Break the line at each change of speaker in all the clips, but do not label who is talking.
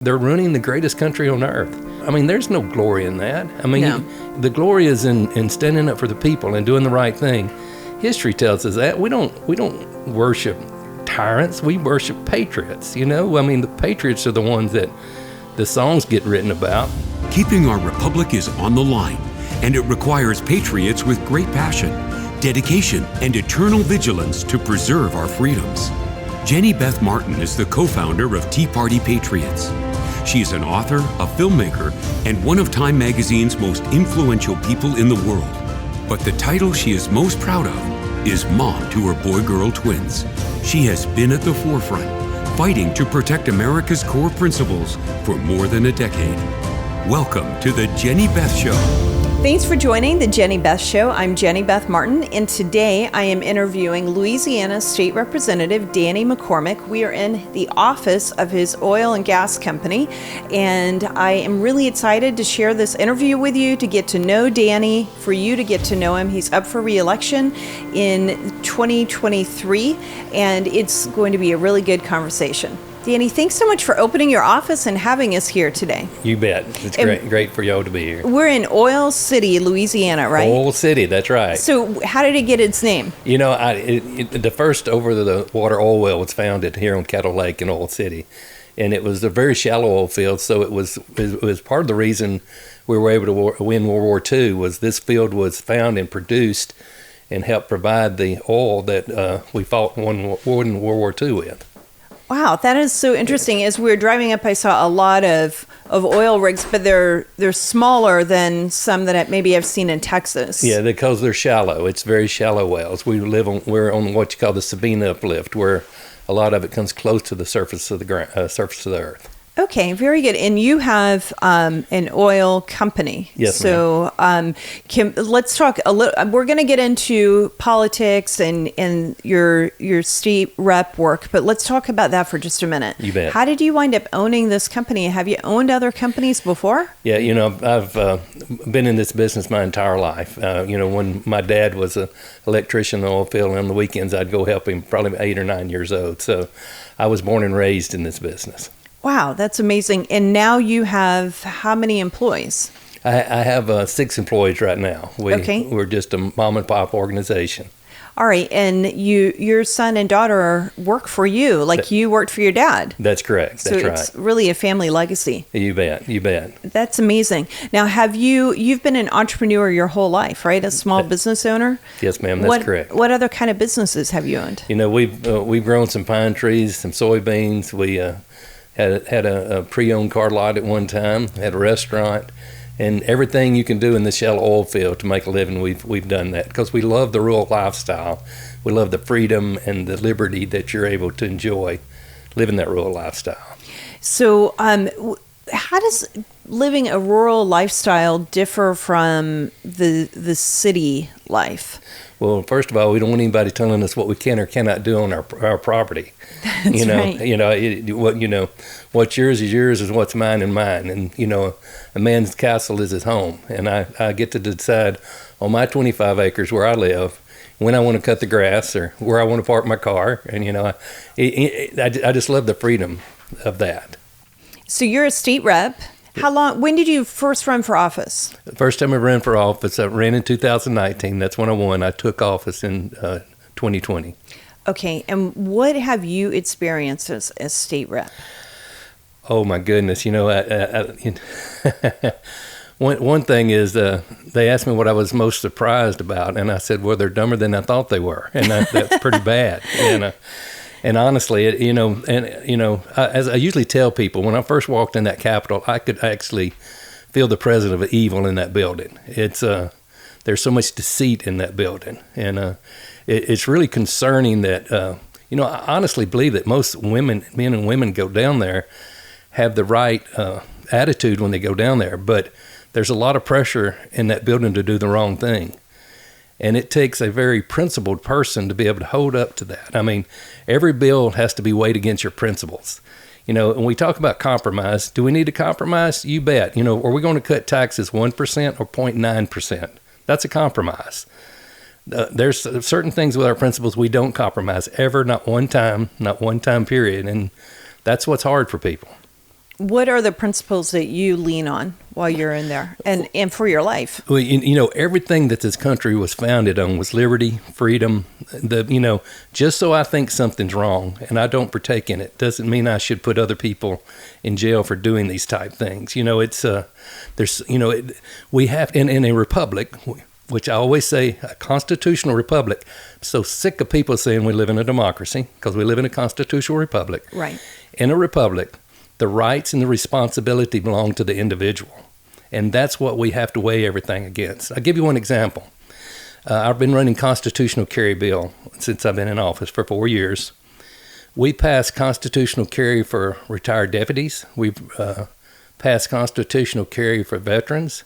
They're ruining the greatest country on earth. I mean, there's no glory in that. I mean, the glory is in standing up for the people and doing the right thing. History tells us that. We don't worship tyrants. We worship patriots, you know? I mean, the patriots are the ones that the songs get written about.
Keeping our republic is on the line, and it requires patriots with great passion, dedication, and eternal vigilance to preserve our freedoms. Jenny Beth Martin is the co-founder of Tea Party Patriots. She is an author, a filmmaker, and one of Time Magazine's most influential people in the world. But the title she is most proud of is mom to her boy-girl twins. She has been at the forefront, fighting to protect America's core principles for more than a decade. Welcome to the Jenny Beth Show.
Thanks for joining the Jenny Beth Show. I'm Jenny Beth Martin, and today I am interviewing Louisiana State Representative Danny McCormick. We are in the office of his oil and gas company, and I am really excited to share this interview with you, to get to know Danny, for you to get to know him. He's up for re-election in 2023, and it's going to be a really good conversation. Danny, thanks so much for opening your office and having us here today.
You bet. It's great for y'all to be here.
We're in Oil City, Louisiana, right?
Oil City, that's right.
So how did it get its name?
You know, the first over-the-water oil well was founded here on Kettle Lake in Oil City. And it was a very shallow oil field, so it was part of the reason we were able to win World War II was this field was found and produced and helped provide the oil that we fought won World War II with.
Wow, that is so interesting. As we were driving up, I saw a lot of oil rigs, but they're smaller than some that maybe I've seen in Texas.
Yeah, because they're shallow. It's very shallow wells. We're on what you call the Sabine uplift, where a lot of it comes close to the surface of the surface of the earth. Okay,
very good. And you have an oil company.
Yes,
so let's talk a little. We're going to get into politics and your state rep work, but let's talk about that for just a minute.
You bet.
How did you wind up owning this company? Have you owned other companies before?
Yeah, you know, I've been in this business my entire life. You know, when my dad was an electrician in the oil field, and on the weekends I'd go help him, probably 8 or 9 years old. So I was born and raised in this business.
Wow, that's amazing. And now you have how many employees?
I have 6 employees right now. We're just a mom and pop organization.
All right. And your son and daughter work for you, like you worked for your dad.
That's correct. That's right.
So it's really a family legacy.
You bet. You bet.
That's amazing. Now, you've been an entrepreneur your whole life, right? A small business owner?
Yes, ma'am. That's correct.
What other kind of businesses have you owned?
You know, we've grown some pine trees, some soybeans. We had a pre-owned car lot at one time, had a restaurant, and everything you can do in the shallow oil field to make a living, we've done that because we love the rural lifestyle. We love the freedom and the liberty that you're able to enjoy living that rural lifestyle.
So how does living a rural lifestyle differ from the city life?
Well, first of all, we don't want anybody telling us what we can or cannot do on our property.
That's right.
What's yours is yours, is what's mine and mine. And, you know, a man's castle is his home. And I get to decide on my 25 acres where I live when I want to cut the grass or where I want to park my car. And, you know, I just love the freedom of that.
So you're a state rep. When did you first run for office?
The first time I ran for office, I ran in 2019. That's when I won. I took office in 2020.
Okay. And what have you experienced as state rep?
Oh, my goodness. You know, one thing is they asked me what I was most surprised about, and I said, well, they're dumber than I thought they were, and that's pretty bad. And honestly, as I usually tell people, when I first walked in that Capitol, I could actually feel the presence of evil in that building. There's so much deceit in that building, and it's really concerning that, I honestly believe that most men and women go down there have the right attitude when they go down there, but there's a lot of pressure in that building to do the wrong thing. And it takes a very principled person to be able to hold up to that. I mean, every bill has to be weighed against your principles. You know, when we talk about compromise, do we need to compromise? You bet. You know, are we going to cut taxes 1% or 0.9%? That's a compromise. There's certain things with our principles we don't compromise ever, not one time period. And that's what's hard for people.
what are the principles that you lean on while you're in there and for your life?
Well, everything that this country was founded on was liberty, freedom. Just so I think something's wrong and I don't partake in it doesn't mean I should put other people in jail for doing these type things. We have in a republic, which I always say, a constitutional republic. I'm so sick of people saying we live in a democracy because we live in a constitutional republic.
Right.
In a republic, the rights and the responsibility belong to the individual. And that's what we have to weigh everything against. I'll give you one example. I've been running constitutional carry bill since I've been in office for 4 years. We passed constitutional carry for retired deputies. We've passed constitutional carry for veterans.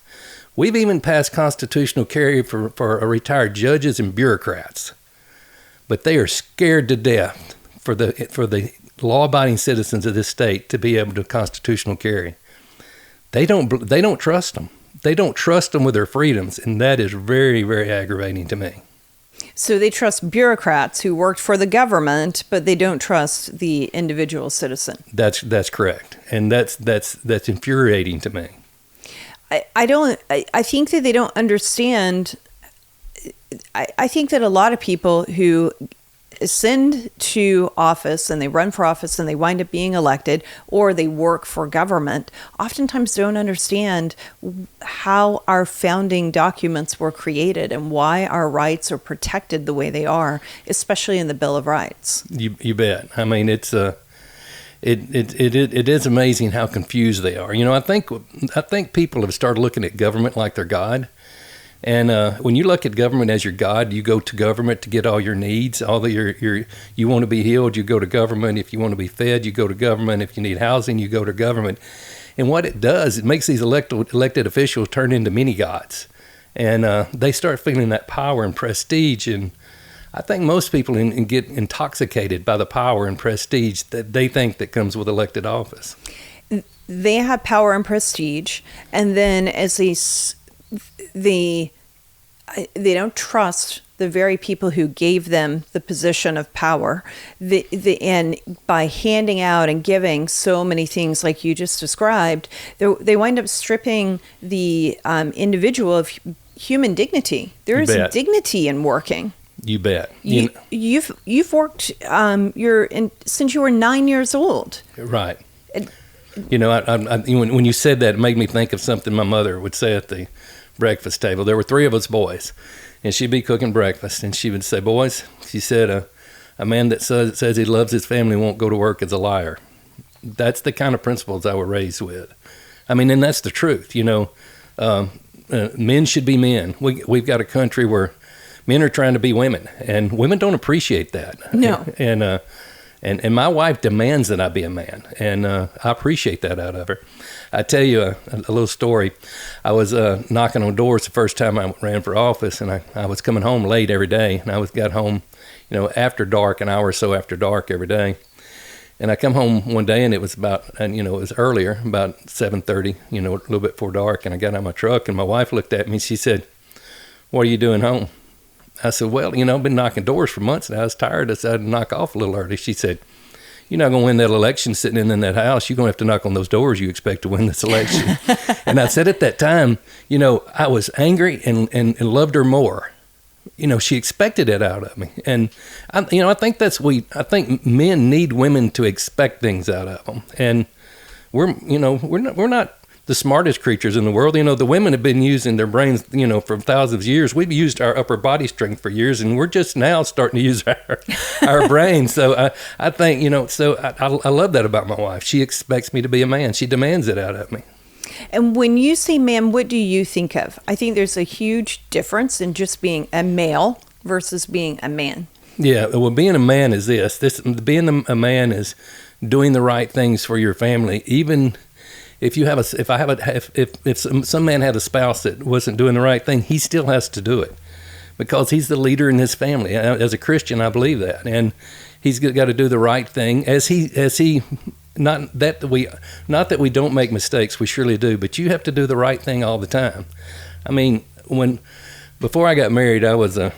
We've even passed constitutional carry for retired judges and bureaucrats. But they are scared to death for the law-abiding citizens of this state to be able to constitutional carry. They don't trust them. They don't trust them with their freedoms, and that is very, very aggravating to me.
So they trust bureaucrats who worked for the government, but they don't trust the individual citizen.
That's correct, and that's infuriating to me.
I think that they don't understand. I think that a lot of people who ascend to office and they run for office and they wind up being elected, or they work for government, oftentimes don't understand how our founding documents were created and why our rights are protected the way they are, especially in the Bill of Rights. You
bet. I mean, it is amazing how confused they are. I think people have started looking at government like they're God. And when you look at government as your God, you go to government to get all your needs. You want to be healed, you go to government. If you want to be fed, you go to government. If you need housing, you go to government. And what it does, it makes these elected officials turn into mini gods. And they start feeling that power and prestige. And I think most people get intoxicated by the power and prestige that they think that comes with elected office.
They have power and prestige, and then as they don't trust the very people who gave them the position of power. And by handing out and giving so many things like you just described, they wind up stripping the individual of human dignity. There is dignity in working.
You bet.
You've worked since you were 9 years old.
Right. When you said that, it made me think of something my mother would say at the breakfast table. There were 3 of us boys, and she'd be cooking breakfast, and she would say, "Boys," she said, "a man that says he loves his family won't go to work is a liar." That's the kind of principles I was raised with. I mean, and that's the truth. Men should be men. We've got a country where men are trying to be women, and women don't appreciate that.
No.
And my wife demands that I be a man, and I appreciate that out of her. I tell you a little story. I was knocking on doors the first time I ran for office, and I was coming home late every day, and I got home, after dark, an hour or so after dark every day. And I come home one day, and it was it was earlier, about 7:30, a little bit before dark, and I got out of my truck, and my wife looked at me, and she said, "What are you doing home?" I said, "Well, I've been knocking doors for months, and I was tired. I decided to knock off a little early." She said, "You're not going to win that election sitting in that house. You're going to have to knock on those doors you expect to win this election." And I said at that time, I was angry and loved her more. She expected it out of me. And, I think I think men need women to expect things out of them. And we're not the smartest creatures in the world. The women have been using their brains, for thousands of years. We've used our upper body strength for years, and we're just now starting to use our brains. So I think, I love that about my wife. She expects me to be a man. She demands it out of me.
And when you say man, what do you think of? I think there's a huge difference in just being a male versus being a man.
Yeah, well, being a man is being a man is doing the right things for your family, even if some man had a spouse that wasn't doing the right thing, he still has to do it because he's the leader in his family. As a Christian, I believe that, and he's got to do the right thing not that we don't make mistakes, we surely do, but you have to do the right thing all the time. I mean, before I got married, I was a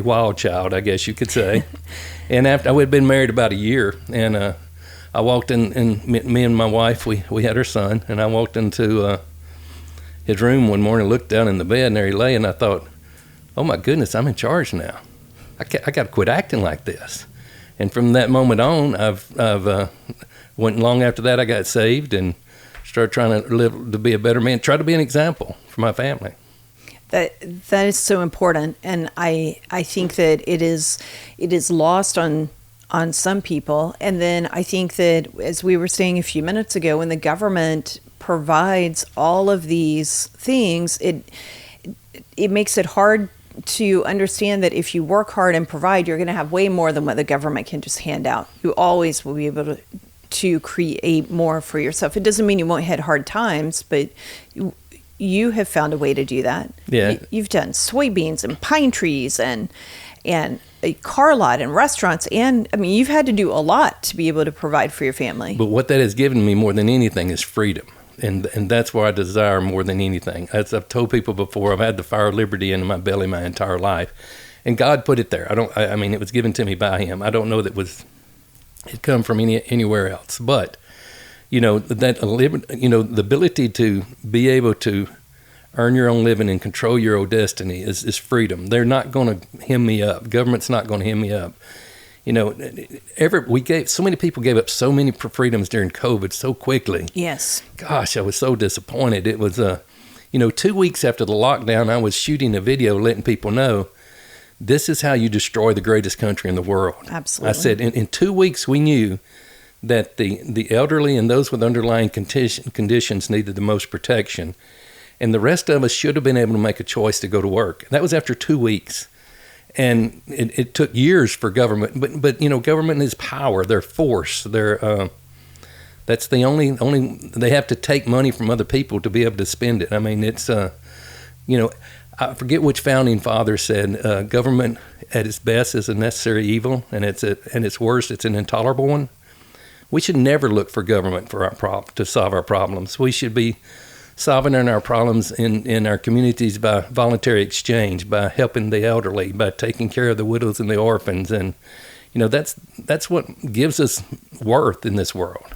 wild child, I guess you could say, and after I had been married about a year, and I walked in, and me and my wife, we had our son, and I walked into his room one morning, looked down in the bed, and there he lay, and I thought, oh my goodness, I'm in charge now. I got to quit acting like this. And from that moment on, I've went long after that, I got saved and started trying to live to be a better man, try to be an example for my family.
That is so important, and I think that it is lost on some people. And then I think that, as we were saying a few minutes ago, when the government provides all of these things, it makes it hard to understand that if you work hard and provide, you're going to have way more than what the government can just hand out. You always will be able to create more for yourself. It doesn't mean you won't hit hard times, but you have found a way to do that.
Yeah.
You've done soybeans and pine trees and a car lot and restaurants. And I mean, you've had to do a lot to be able to provide for your family.
But what that has given me more than anything is freedom. And that's what I desire more than anything. As I've told people before, I've had the fire of liberty in my belly my entire life. And God put it there. I mean, it was given to me by him. I don't know that it come from anywhere else. But, the ability to be able to earn your own living and control your own destiny is freedom. They're not going to hem me up. Government's not going to hem me up. So many people gave up so many freedoms during COVID so quickly.
Yes.
Gosh, I was so disappointed. It was, 2 weeks after the lockdown, I was shooting a video letting people know this is how you destroy the greatest country in the world.
Absolutely.
I said, in 2 weeks, we knew that the elderly and those with underlying conditions needed the most protection. And the rest of us should have been able to make a choice to go to work. That was after 2 weeks. And it took years for government, but government is power, they're force, that's the only they have to take money from other people to be able to spend it. I mean, it's I forget which founding father said government at its best is a necessary evil, and at its worst it's an intolerable one. We should never look for government for to solve our problems. We should be solving our problems in our communities by voluntary exchange, by helping the elderly, by taking care of the widows and the orphans. And, that's what gives us worth in this world.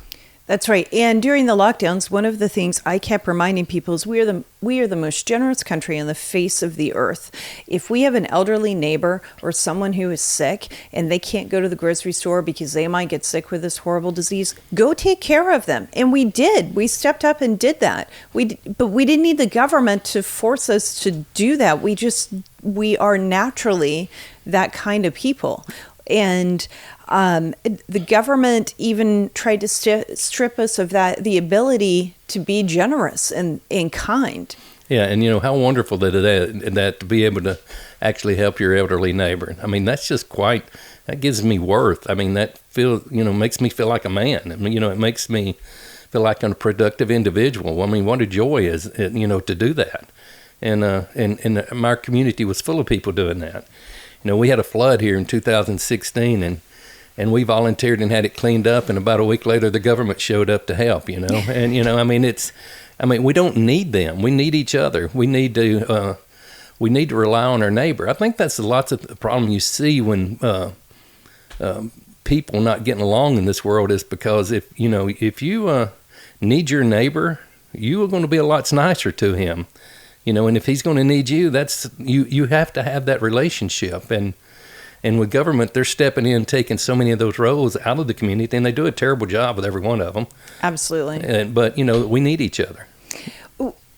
That's right. And during the lockdowns, one of the things I kept reminding people is we are the most generous country on the face of the earth. If we have an elderly neighbor or someone who is sick and they can't go to the grocery store because they might get sick with this horrible disease, go take care of them. And we did. We stepped up and did that. But we didn't need the government to force us to do that. We are naturally that kind of people. And the government even tried to strip us of the ability to be generous and kind.
Yeah, and how wonderful that to be able to actually help your elderly neighbor. I mean, that's just that gives me worth. I mean, that makes me feel like a man. I mean, it makes me feel like I'm a productive individual. I mean, what a joy is to do that. And our community was full of people doing that. We had a flood here in 2016, and we volunteered and had it cleaned up, and about a week later the government showed up to help, and we don't need them. We need each other. We need to rely on our neighbor. I think that's lots of the problem you see when people not getting along in this world is because if you need your neighbor, you are going to be a lot nicer to him. And if he's going to need you, you have to have that relationship. And with government, they're stepping in, taking so many of those roles out of the community, and they do a terrible job with every one of them.
Absolutely.
But we need each other.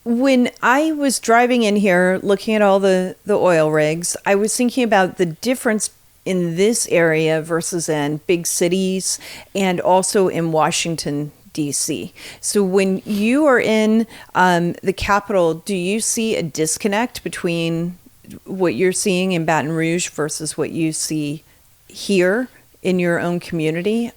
When I was driving in here, looking at all the oil rigs, I was thinking about the difference in this area versus in big cities and also in Washington, D.C. So when you are in the Capitol, do you see a disconnect between what you're seeing in Baton Rouge versus what you see here in your own community?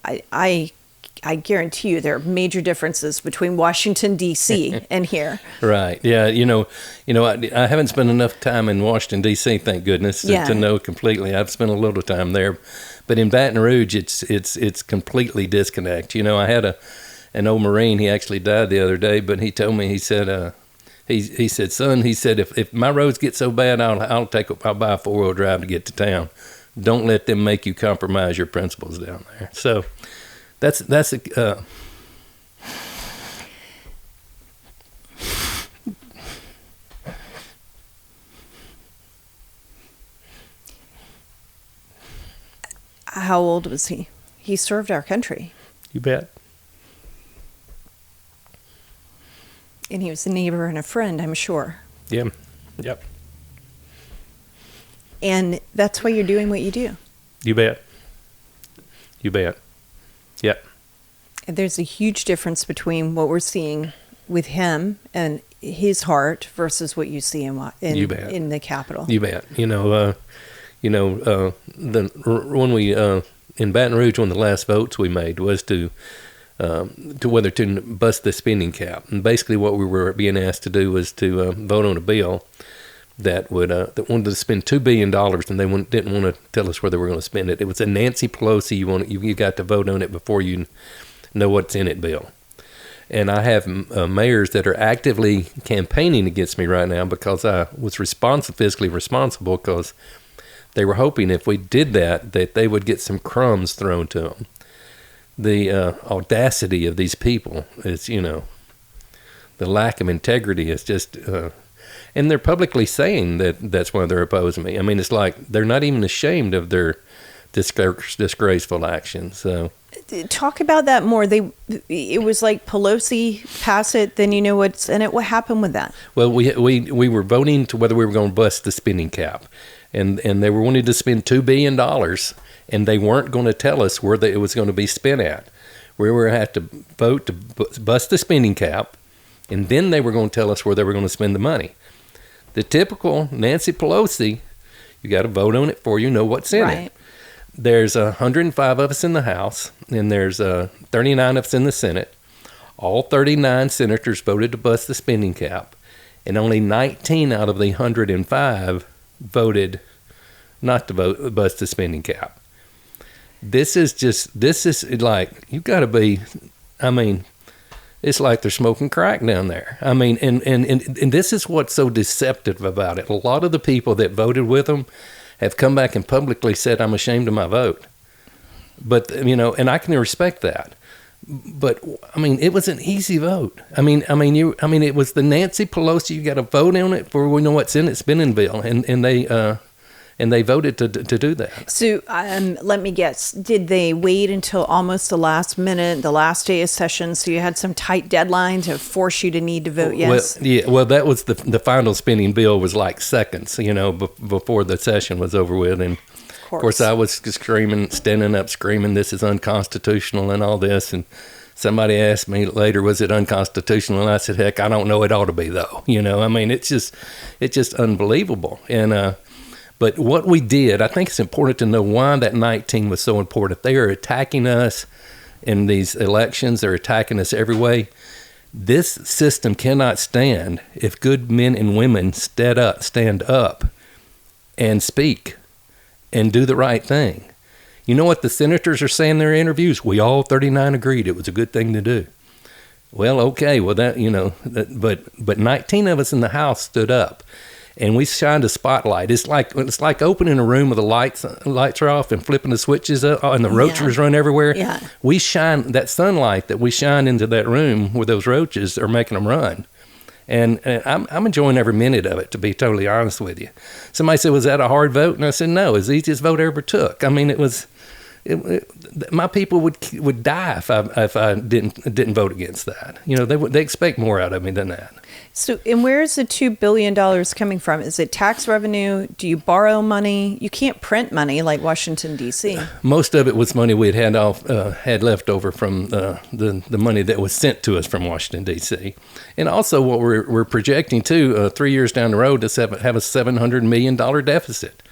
I guarantee you there are major differences between Washington, D.C. and here. Right.
Yeah. I haven't spent enough time in Washington, D.C., thank goodness, to know completely. I've spent a little time there. But in Baton Rouge, it's completely disconnect. I had an old Marine, he actually died the other day, but he told me, he said, he said, son, he said, if my roads get so bad, I'll buy a 4-wheel drive to get to town. Don't let them make you compromise your principles down there. So, That's
How old was he? He served our country.
You bet.
And he was a neighbor and a friend, I'm sure.
Yeah. Yep.
And that's why you're doing what you do.
You bet. You bet. Yep.
And there's a huge difference between what we're seeing with him and his heart versus what you see in the Capitol.
You bet. When we in Baton Rouge, one of the last votes we made was to whether to bust the spending cap, and basically what we were being asked to do was to vote on a bill that wanted to spend $2 billion, and they didn't want to tell us where they were going to spend it. It was a Nancy Pelosi. You got to vote on it before you know what's in it bill. And I have mayors that are actively campaigning against me right now because I was fiscally responsible, because they were hoping if we did that they would get some crumbs thrown to them. The audacity of these people is, the lack of integrity is just, and they're publicly saying that's why they're opposing me. I mean, it's like they're not even ashamed of their disgraceful actions. So,
talk about that more. It was like Pelosi pass it, then you know what's in it. What happened with that?
Well, we were voting to whether we were going to bust the spending cap. And they were wanting to spend $2 billion, and they weren't going to tell us where it was going to be spent at. We were going to have to vote to bust the spending cap, and then they were going to tell us where they were going to spend the money. The typical Nancy Pelosi, you got to vote on it before you know what's in it. There's 105 of us in the House, and there's 39 of us in the Senate. All 39 senators voted to bust the spending cap, and only 19 out of the 105 voted not to bust the spending cap. This is like, you got to be, I mean, it's like they're smoking crack down there. I mean, and this is what's so deceptive about it. A lot of the people that voted with them have come back and publicly said, I'm ashamed of my vote. But, and I can respect that. But I mean, it was an easy vote. I mean, it was the Nancy Pelosi. You got to vote on it before we know what's in it. Spending bill, and they voted to do that.
So let me guess. Did they wait until almost the last minute, the last day of session? So you had some tight deadline to force you to need to vote yes.
Well, that was the final spending bill was like seconds, before the session was over with, and. Of course, I was standing up screaming, this is unconstitutional and all this. And somebody asked me later, was it unconstitutional? And I said, heck, I don't know. It ought to be, though. I mean, it's just unbelievable. And but what we did, I think it's important to know why that 19 was so important. They are attacking us in these elections. They're attacking us every way. This system cannot stand if good men and women stand up and speak and do the right thing. You know what the senators are saying in their interviews? We all 39 agreed it was a good thing to do. Well, okay, well but 19 of us in the House stood up, and we shined a spotlight. It's like opening a room with the lights are off and flipping the switches up, and the roaches run everywhere. Yeah. We shine that sunlight that we shine into that room where those roaches are making them run. And I'm enjoying every minute of it, to be totally honest with you. Somebody said, was that a hard vote? And I said, no, it was the easiest vote I ever took. I mean, my people would die if I didn't vote against that. They expect more out of me than that. So,
and where is the $2 billion coming from? Is it tax revenue? Do you borrow money? You can't print money like Washington, D.C.
Most of it was money we had left over from the money that was sent to us from Washington, D.C. And also what we're projecting, too, 3 years down the road, to have a $700 million deficit.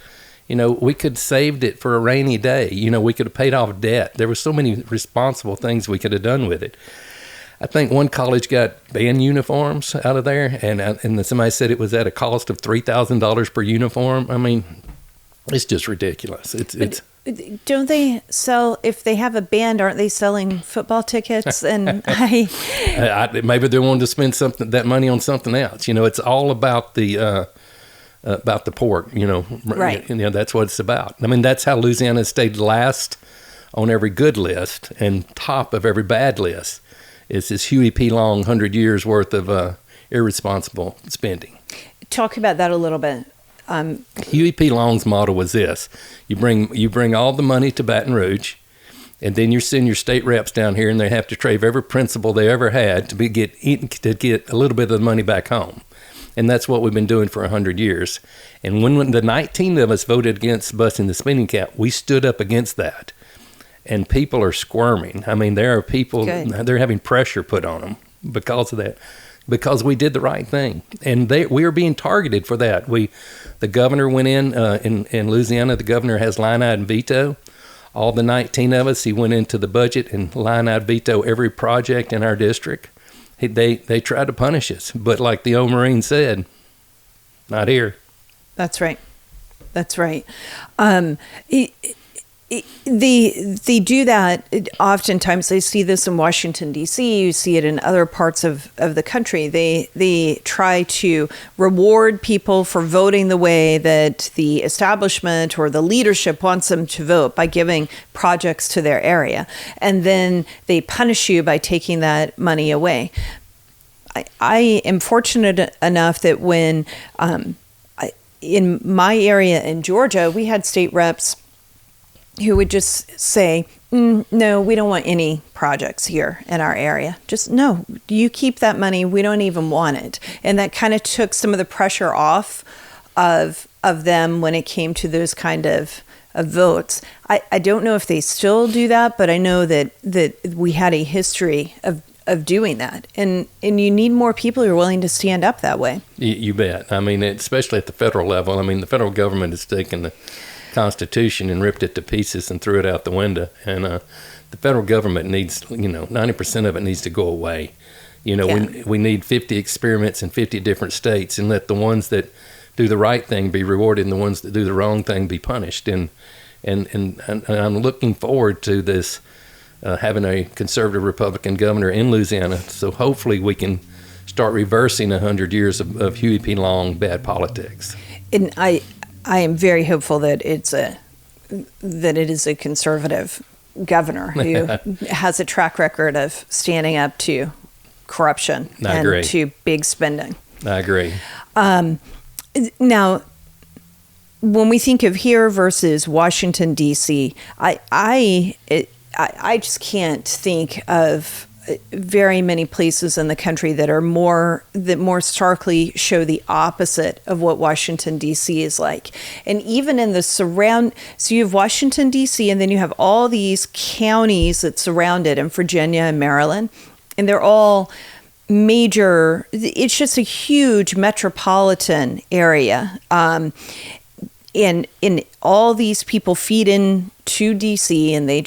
We could have saved it for a rainy day. We could have paid off debt. There were so many responsible things we could have done with it. I think one college got band uniforms out of there, and somebody said it was at a cost of $3,000 per uniform. I mean, it's just ridiculous. It's
don't they sell, if they have a band, aren't they selling football tickets? And
maybe they wanted to spend that money on something else. It's all about the pork. Right. That's what it's about. I mean, that's how Louisiana stayed last on every good list and top of every bad list is this Huey P. Long 100 years worth of irresponsible spending.
Talk about that a little bit.
Huey P. Long's motto was this: you bring all the money to Baton Rouge, and then you send your state reps down here, and they have to trade every principle they ever had to get a little bit of the money back home. And that's what we've been doing for 100 years. And when the 19 of us voted against busting the spending cap, we stood up against that. And people are squirming. I mean, there are people, they're having pressure put on them because of that, because we did the right thing. And we are being targeted for that. The governor went in Louisiana, the governor has line-item veto. All the 19 of us, he went into the budget and line-item veto every project in our district. They tried to punish us. But like the old Marine said, not here.
That's right. That's right. They do that oftentimes. I see this in Washington, D.C. You see it in other parts of the country. They try to reward people for voting the way that the establishment or the leadership wants them to vote by giving projects to their area. And then they punish you by taking that money away. I am fortunate enough that when in my area in Georgia, we had state reps who would just say, no, we don't want any projects here in our area. Just, no, you keep that money. We don't even want it. And that kind of took some of the pressure off of them when it came to those kind of votes. I don't know if they still do that, but I know that we had a history of doing that. And you need more people who are willing to stand up that way.
You bet. I mean, especially at the federal level. I mean, the federal government has taken the Constitution and ripped it to pieces and threw it out the window. And the federal government needs, 90% of it needs to go away. We need 50 experiments in 50 different states, and let the ones that do the right thing be rewarded and the ones that do the wrong thing be punished. And I'm looking forward to this, having a conservative Republican governor in Louisiana. So hopefully we can start reversing 100 years of Huey P. Long bad politics.
And I am very hopeful that it is a conservative governor who has a track record of standing up to corruption and to big spending.
I agree.
Now, when we think of here versus Washington, D.C., I just can't think of very many places in the country that more starkly show the opposite of what Washington, D.C. is like. And even in the so you have Washington, D.C., and then you have all these counties that surround it in Virginia and Maryland, and they're all major. It's just a huge metropolitan area. And all these people feed in to DC, and they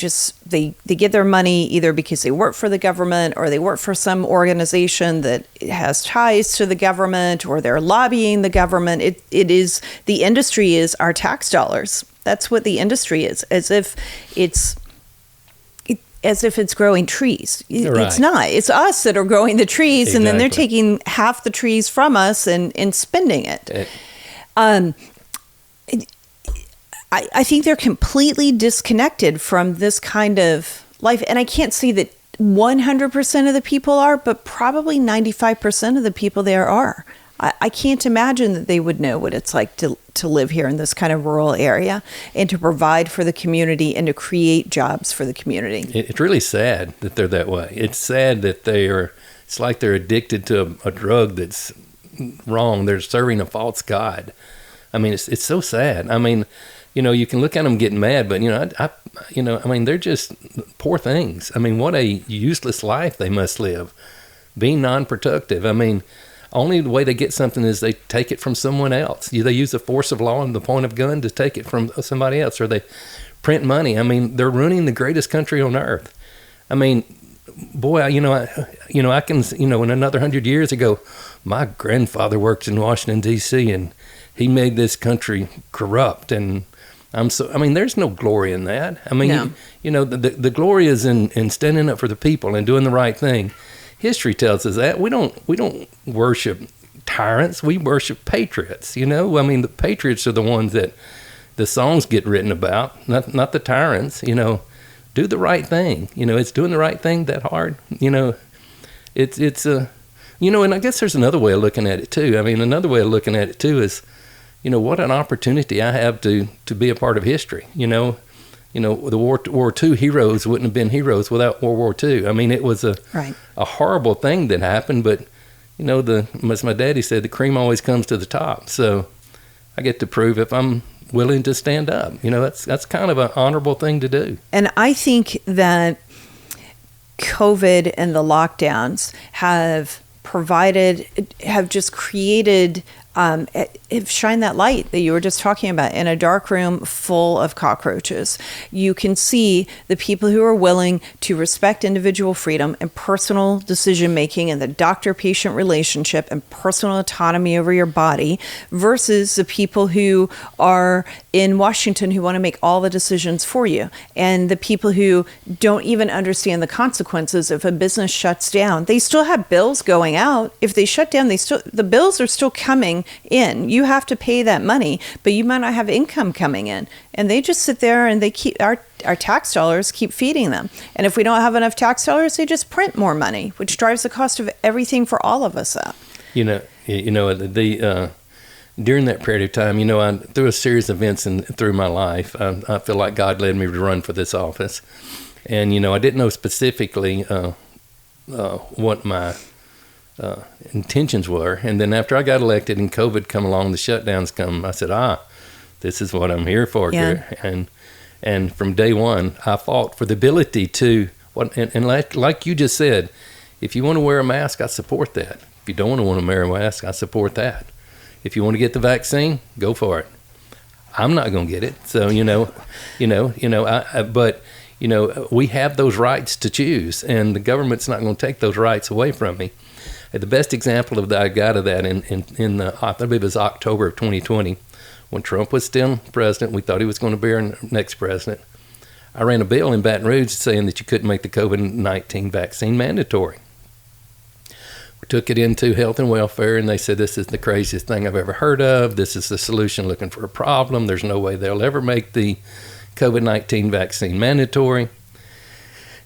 get their money either because they work for the government or they work for some organization that has ties to the government, or they're lobbying the government. The industry is our tax dollars. That's what the industry is, as if it's growing trees.
Right.
It's not. It's us that are growing the trees, exactly. And then they're taking half the trees from us and spending it. I think they're completely disconnected from this kind of life. And I can't say that 100% of the people are, but probably 95% of the people there are. I can't imagine that they would know what it's like to live here in this kind of rural area and to provide for the community and to create jobs for the community. It's
really sad that they're that way. It's sad that it's like they're addicted to a drug that's wrong. They're serving a false god. I mean, it's so sad. I mean, you can look at them getting mad, but they're just poor things. I mean, what a useless life they must live, being non-productive. I mean, only the way they get something is they take it from someone else. They use the force of law and the point of gun to take it from somebody else, or they print money. I mean, they're ruining the greatest country on earth. I mean, boy, I can, in another 100 years ago, my grandfather works in Washington, D.C., and he made this country corrupt, and there's no glory in that. I mean, no. The glory is in standing up for the people and doing the right thing. History tells us that we don't worship tyrants. We worship patriots. The patriots are the ones that the songs get written about, not the tyrants. do the right thing. It's doing the right thing that hard. It's and I guess there's another way of looking at it too. I mean, another way of looking at it too is, what an opportunity I have to be a part of history. The World War II heroes wouldn't have been heroes without World War II. I mean, it was a horrible thing that happened, but as my daddy said, the cream always comes to the top. So I get to prove if I'm willing to stand up. That's kind of an honorable thing to do.
And I think that COVID and the lockdowns have just created, have shined that light that you were just talking about in a dark room full of cockroaches. You can see the people who are willing to respect individual freedom and personal decision making and the doctor-patient relationship and personal autonomy over your body versus the people who are in Washington who want to make all the decisions for you, and the people who don't even understand the consequences if a business shuts down. They still have bills going out. If they shut down, the bills are still coming in. You have to pay that money, but you might not have income coming in. And they just sit there and they keep our tax dollars keep feeding them. And if we don't have enough tax dollars, they just print more money, which drives the cost of everything for all of us up. During that period of time, through a series of events through my life, I feel like God led me to run for this office. And, I didn't know specifically what my intentions were. And then after I got elected and COVID come along, the shutdowns come, I said, this is what I'm here for. Yeah.
And from day one, I fought for the ability to, like you just said, if you want to wear a mask, I support that. If you don't want to wear a mask, I support that. If you want to get the vaccine, go for it. I'm not going to get it. So, but we have those rights to choose, and the government's not going to take those rights away from me. The best example of that I got of that in I believe it was October of 2020, when Trump was still president. We thought he was going to be our next president. I ran a bill in Baton Rouge saying that you couldn't make the COVID-19 vaccine mandatory. We took it into Health and Welfare, and they said, this is the craziest thing I've ever heard of. This is the solution looking for a problem. There's no way they'll ever make the COVID-19 vaccine mandatory.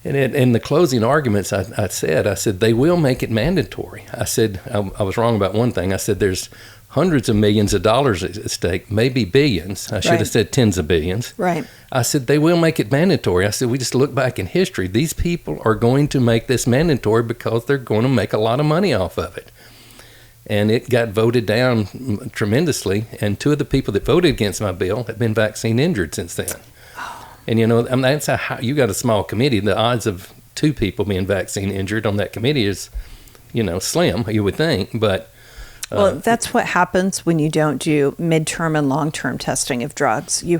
And in the closing arguments, I said, they will make it mandatory. I said, I was wrong about one thing. I said, there's hundreds of millions of dollars at stake, maybe billions. I should have said tens of billions.
Right.
I said, they will make it mandatory. I said, we just look back in history. These people are going to make this mandatory because they're going to make a lot of money off of it. And it got voted down tremendously. And two of the people that voted against my bill have been vaccine injured since then. And, that's how you got a small committee. The odds of two people being vaccine injured on that committee is, slim, you would think. But
well, that's what happens when you don't do midterm and long-term testing of drugs. You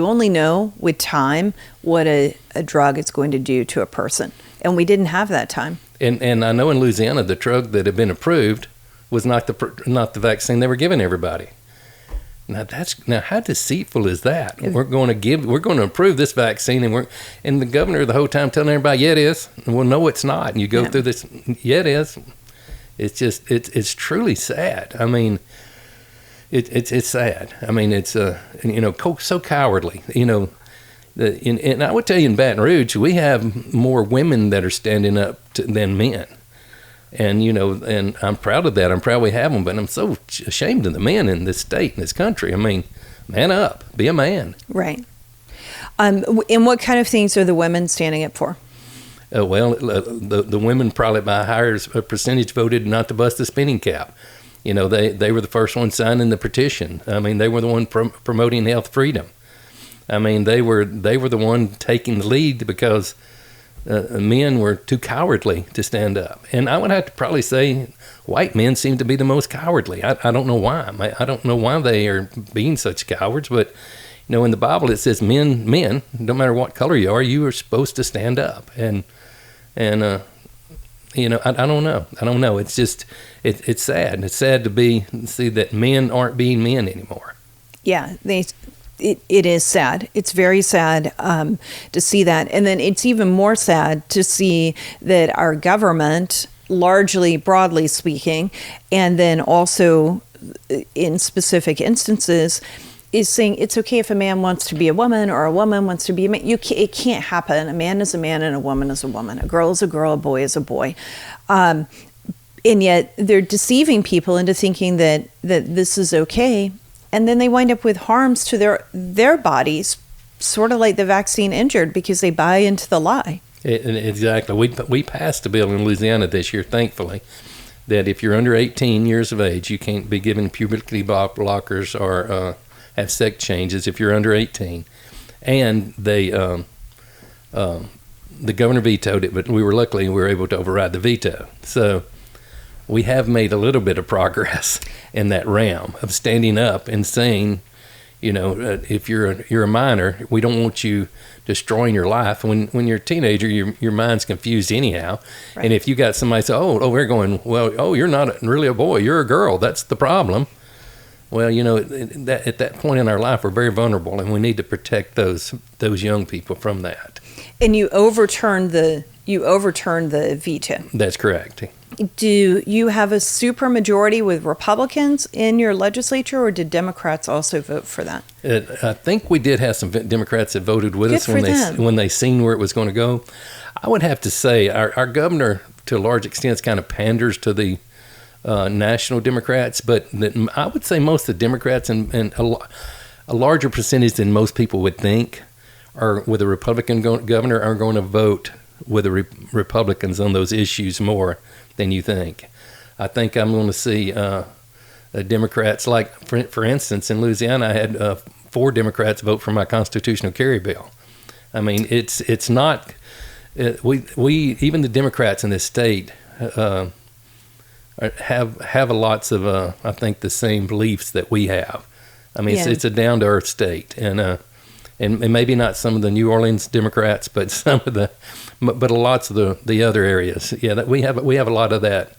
only know with time what a drug is going to do to a person. And we didn't have that time.
And I know in Louisiana, the drug that had been approved was not the vaccine they were giving everybody. Now how deceitful is that? We're going to approve this vaccine, and the governor the whole time telling everybody, yeah, it is. And well, no, it's not. And you go through this, yeah, it is. It's just it's truly sad. I mean, it's sad. I mean, it's so cowardly. And I would tell you in Baton Rouge, we have more women that are standing up than men. And, and I'm proud of that. I'm proud we have them, but I'm so ashamed of the men in this state, in this country. I mean, man up, be a man.
Right. And what kind of things are the women standing up for?
The women probably by a higher percentage voted not to bust the spending cap. They were the first one signing the petition. I mean, they were the one promoting health freedom. I mean, they were the one taking the lead because men were too cowardly to stand up. And I would have to probably say white men seem to be the most cowardly. I don't know why. I don't know why they are being such cowards, but in the Bible it says men, no matter what color you are supposed to stand up. And I don't know. It's just, it's sad. It's sad to see that men aren't being men anymore.
Yeah, It is sad. It's very sad to see that. And then it's even more sad to see that our government, largely, broadly speaking, and then also in specific instances, is saying it's okay if a man wants to be a woman or a woman wants to be a man. It can't happen. A man is a man and a woman is a woman. A girl is a girl, a boy is a boy. And yet they're deceiving people into thinking that this is okay. And then they wind up with harms to their bodies, sort of like the vaccine injured, because they buy into the lie.
Exactly. We passed a bill in Louisiana this year, thankfully, that if you're under 18 years of age, you can't be given puberty blockers or have sex changes if you're under 18. And the governor vetoed it, but we were able to override the veto. So we have made a little bit of progress in that realm of standing up and saying, if you're a minor, we don't want you destroying your life. When you're a teenager, your mind's confused anyhow. Right. And if you got somebody say, we're going, you're not really a boy, you're a girl, that's the problem. Well, at that point in our life, we're very vulnerable, and we need to protect those young people from that.
And you overturned the veto.
That's correct.
Do you have a supermajority with Republicans in your legislature, or did Democrats also vote for that?
I think we did have some Democrats that voted with us when they seen where it was going to go. I would have to say our governor, to a large extent, kind of panders to the national Democrats, but I would say most of the Democrats and a larger percentage than most people would think are with a Republican governor are going to vote with the Republicans on those issues more than you think. I think I'm going to see Democrats, like for instance in Louisiana, I had 4 Democrats vote for my constitutional carry bill. I mean, it's not we even the Democrats in this state have lots of I think the same beliefs that we have. I mean, it's a down to earth state, and maybe not some of the New Orleans Democrats, but but lots of the other areas. Yeah, that we have a lot of that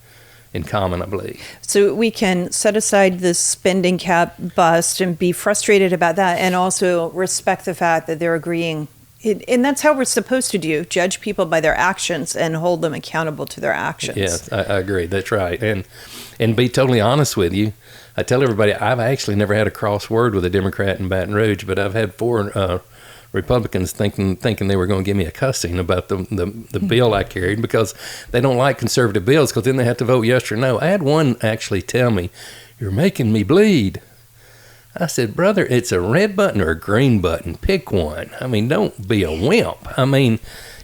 in common, I believe. So
we can set aside this spending cap bust and be frustrated about that, and also respect the fact that they're agreeing. And that's how we're supposed to do, judge people by their actions and hold them accountable to their actions.
Yes, I agree. That's right. And be totally honest with you, I tell everybody I've actually never had a cross word with a Democrat in Baton Rouge, but I've had 4 Republicans thinking they were going to give me a cussing about the bill I carried because they don't like conservative bills because then they have to vote yes or no. I had one actually tell me, "You're making me bleed." I said, "Brother, it's a red button or a green button. Pick one. I mean, don't be a wimp. I mean,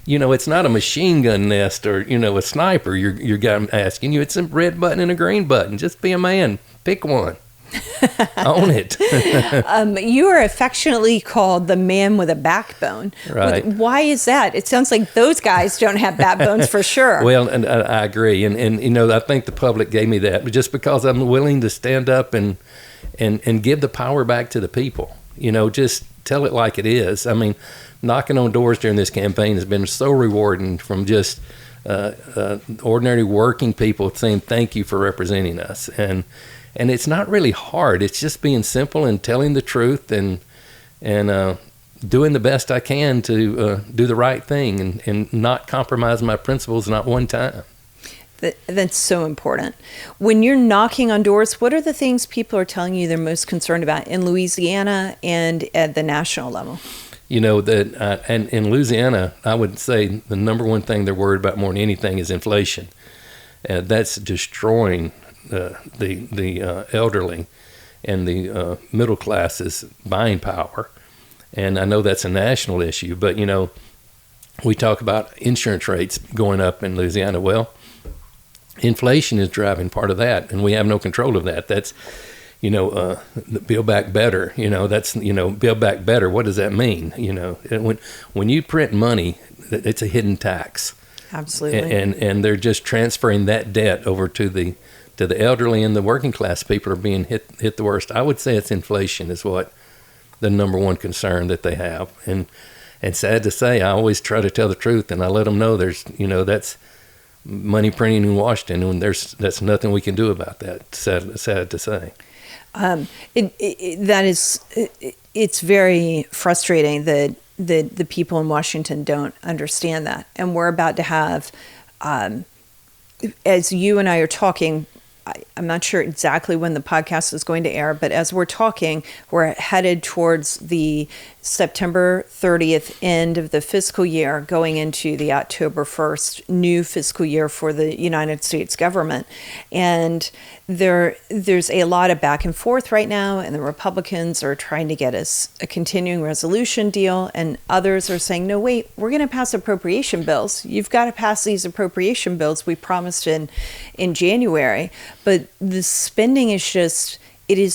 it's not a machine gun nest or, a sniper your guy asking you. It's a red button and a green button. Just be a man. Pick one." Own it.
You are affectionately called the man with a backbone.
Right.
Why is that? It sounds like those guys don't have backbones for sure.
Well, and I agree. And I think the public gave me that, but just because I'm willing to stand up and give the power back to the people. Just tell it like it is. I mean, knocking on doors during this campaign has been so rewarding, from just ordinary working people saying thank you for representing us. And it's not really hard. It's just being simple and telling the truth and doing the best I can to do the right thing and not compromise my principles, not one time.
That's so important. When you're knocking on doors, what are the things people are telling you they're most concerned about in Louisiana and at the national level?
And in Louisiana, I would say the number one thing they're worried about more than anything is inflation. That's destroying the elderly and the middle class's buying power. And I know that's a national issue, but, we talk about insurance rates going up in Louisiana. Well, inflation is driving part of that, and we have no control of that. That's, Build Back Better. That's, Build Back Better. What does that mean? When you print money, it's a hidden tax.
Absolutely.
And they're just transferring that debt over to the elderly, and the working class people are being hit the worst. I would say it's inflation is what the number one concern that they have. And sad to say, I always try to tell the truth, and I let them know there's, that's money printing in Washington, and that's nothing we can do about that. Sad to say.
It's very frustrating that the people in Washington don't understand that. And we're about to have, as you and I are talking, I'm not sure exactly when the podcast is going to air, but as we're talking, we're headed towards the September 30th end of the fiscal year, going into the October 1st new fiscal year for the United States government. And there's a lot of back and forth right now, and the Republicans are trying to get us a continuing resolution deal, and others are saying, no, wait, we're going to pass appropriation bills. You've got to pass these appropriation bills we promised in January. But the spending is just, it is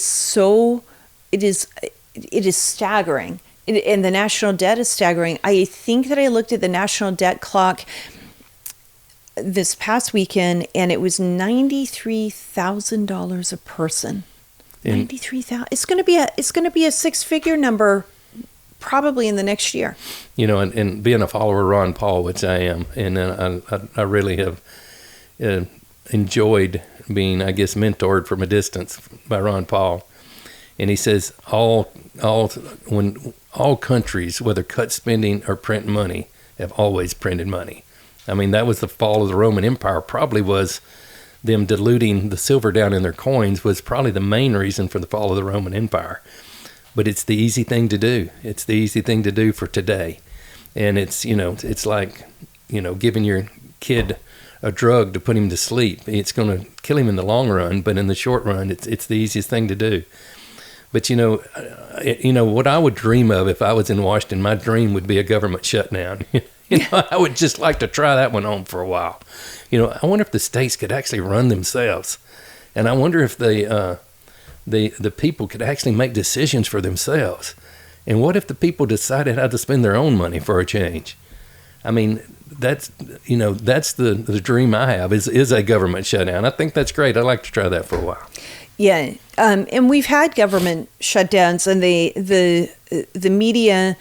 staggering. And the national debt is staggering. I think that I looked at the national debt clock this past weekend, and it was $93,000 a person. $93,000. It's going to be a six-figure number probably in the next year.
And being a follower of Ron Paul, which I am, and I really have enjoyed being, I guess, mentored from a distance by Ron Paul. And he says when all countries, whether cut spending or print money, have always printed money. I mean, that was the fall of the Roman Empire. Probably was them diluting the silver down in their coins was probably the main reason for the fall of the Roman Empire. But it's the easy thing to do. It's the easy thing to do for today. And it's like, giving your kid a drug to put him to sleep. It's going to kill him in the long run, but in the short run, it's the easiest thing to do. But, what I would dream of if I was in Washington, my dream would be a government shutdown. I would just like to try that one on for a while. I wonder if the states could actually run themselves. And I wonder if the people could actually make decisions for themselves. And what if the people decided how to spend their own money for a change? I mean, that's the dream I have is a government shutdown. I think that's great. I'd like to try that for a while.
Yeah, and we've had government shutdowns, and the media,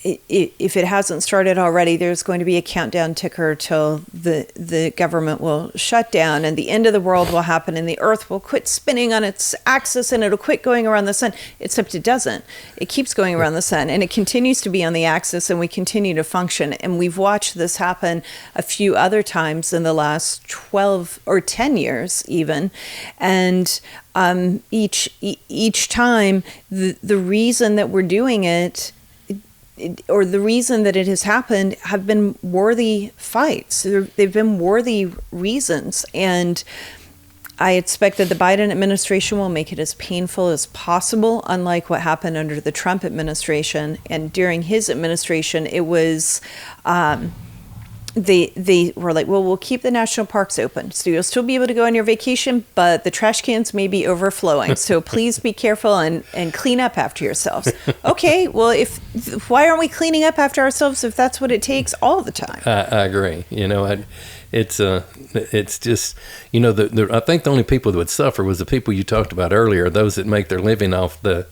if it hasn't started already, there's going to be a countdown ticker till the government will shut down, and the end of the world will happen, and the earth will quit spinning on its axis, and it'll quit going around the sun, except it doesn't. It keeps going around the sun, and it continues to be on the axis, and we continue to function. And we've watched this happen a few other times in the last 12 or 10 years even. And each time, the reason that we're doing it, or the reason that it has happened, have been worthy fights. They've been worthy reasons. And I expect that the Biden administration will make it as painful as possible, unlike what happened under the Trump administration. And during his administration, it was... They were like, well, we'll keep the national parks open, so you'll still be able to go on your vacation, but the trash cans may be overflowing. So please be careful and clean up after yourselves. Okay, well, why aren't we cleaning up after ourselves if that's what it takes all the time?
I agree. It's just, I think the only people that would suffer was the people you talked about earlier, those that make their living off the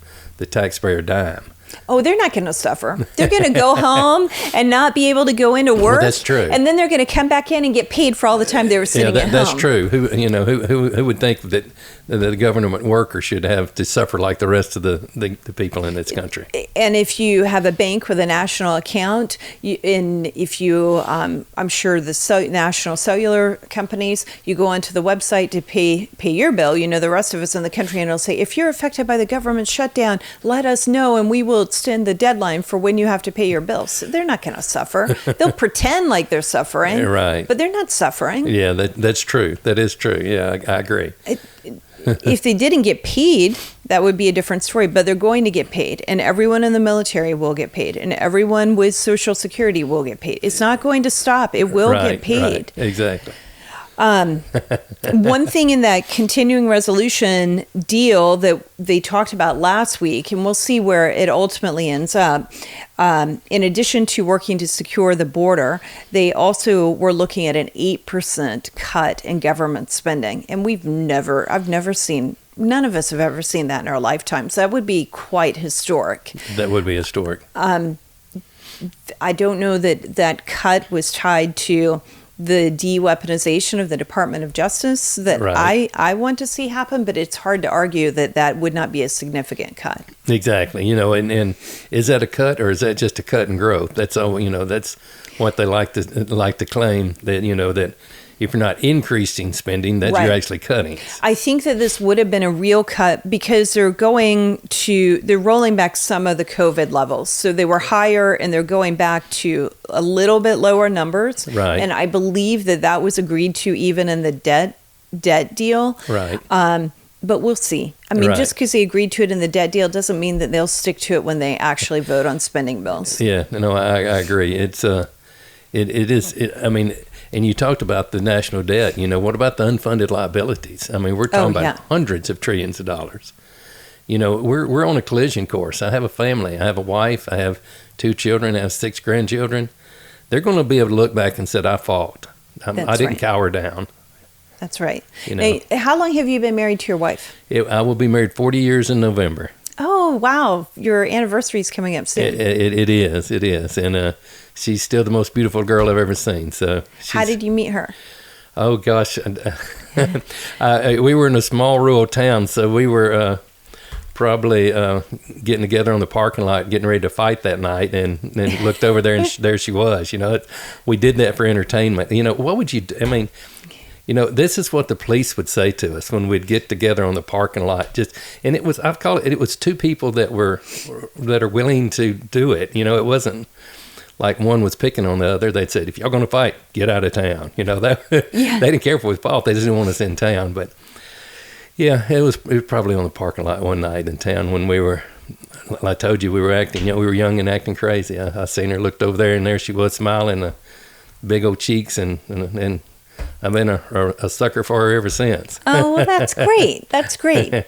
taxpayer dime.
Oh, they're not going to suffer. They're going to go home and not be able to go into work.
Well, that's true.
And then they're going to come back in and get paid for all the time they were sitting at home.
That's true. Who would think that the government worker should have to suffer like the rest of the people in this country?
And if you have a bank with a national account, I'm sure the national cellular companies, you go onto the website to pay your bill. The rest of us in the country, and it'll say, if you're affected by the government shutdown, let us know, and we will extend the deadline for when you have to pay your bills. They're not going to suffer. They'll pretend like they're suffering,
right?
But they're not suffering.
Yeah, that's true. That is true. Yeah, I agree.
If they didn't get paid, that would be a different story. But they're going to get paid, and everyone in the military will get paid, and everyone with Social Security will get paid. It's not going to stop. It will get paid.
Right. Exactly.
One thing in that continuing resolution deal that they talked about last week, and we'll see where it ultimately ends up, in addition to working to secure the border, they also were looking at an 8% cut in government spending. And none of us have ever seen that in our lifetimes. That would be quite historic.
That would be historic.
I don't know that cut was tied to the de-weaponization of the Department of Justice that right. I want to see happen, but it's hard to argue that would not be a significant cut.
Exactly. And is that a cut, or is that just a cut and growth? That's all. That's what they like to claim, that if you're not increasing spending, that you're actually cutting.
I think that this would have been a real cut because they're rolling back some of the COVID levels. So they were higher and they're going back to a little bit lower numbers.
Right.
And I believe that was agreed to even in the debt deal.
Right.
But we'll see. I mean, just because they agreed to it in the debt deal doesn't mean that they'll stick to it when they actually vote on spending bills.
Yeah, no, I agree. It is. I mean, and you talked about the national debt. What about the unfunded liabilities? I mean, we're talking about hundreds of trillions of dollars. We're on a collision course. I have a family. I have a wife. I have 2 children. I have 6 grandchildren. They're going to be able to look back and say, I fought. I didn't cower down.
That's right. Now, how long have you been married to your wife?
I will be married 40 years in November.
Oh, wow. Your anniversary is coming up soon.
It is. And she's still the most beautiful girl I've ever seen. So,
how did you meet her?
Oh, gosh. We were in a small rural town, so we were probably getting together on the parking lot, getting ready to fight that night, and then looked over there, and there she was. We did that for entertainment. What would you do? I mean, this is what the police would say to us when we'd get together on the parking lot. And it was 2 people that are willing to do it. It wasn't like one was picking on the other. They'd said, if y'all going to fight, get out of town. They didn't care if we fought. They just didn't want us in town. But yeah, it was probably on the parking lot one night in town when we were, I told you we were acting, we were young and acting crazy. I seen her, looked over there, and there she was smiling, big old cheeks, and I've been a sucker for her ever since.
Oh, well, that's great. That's great.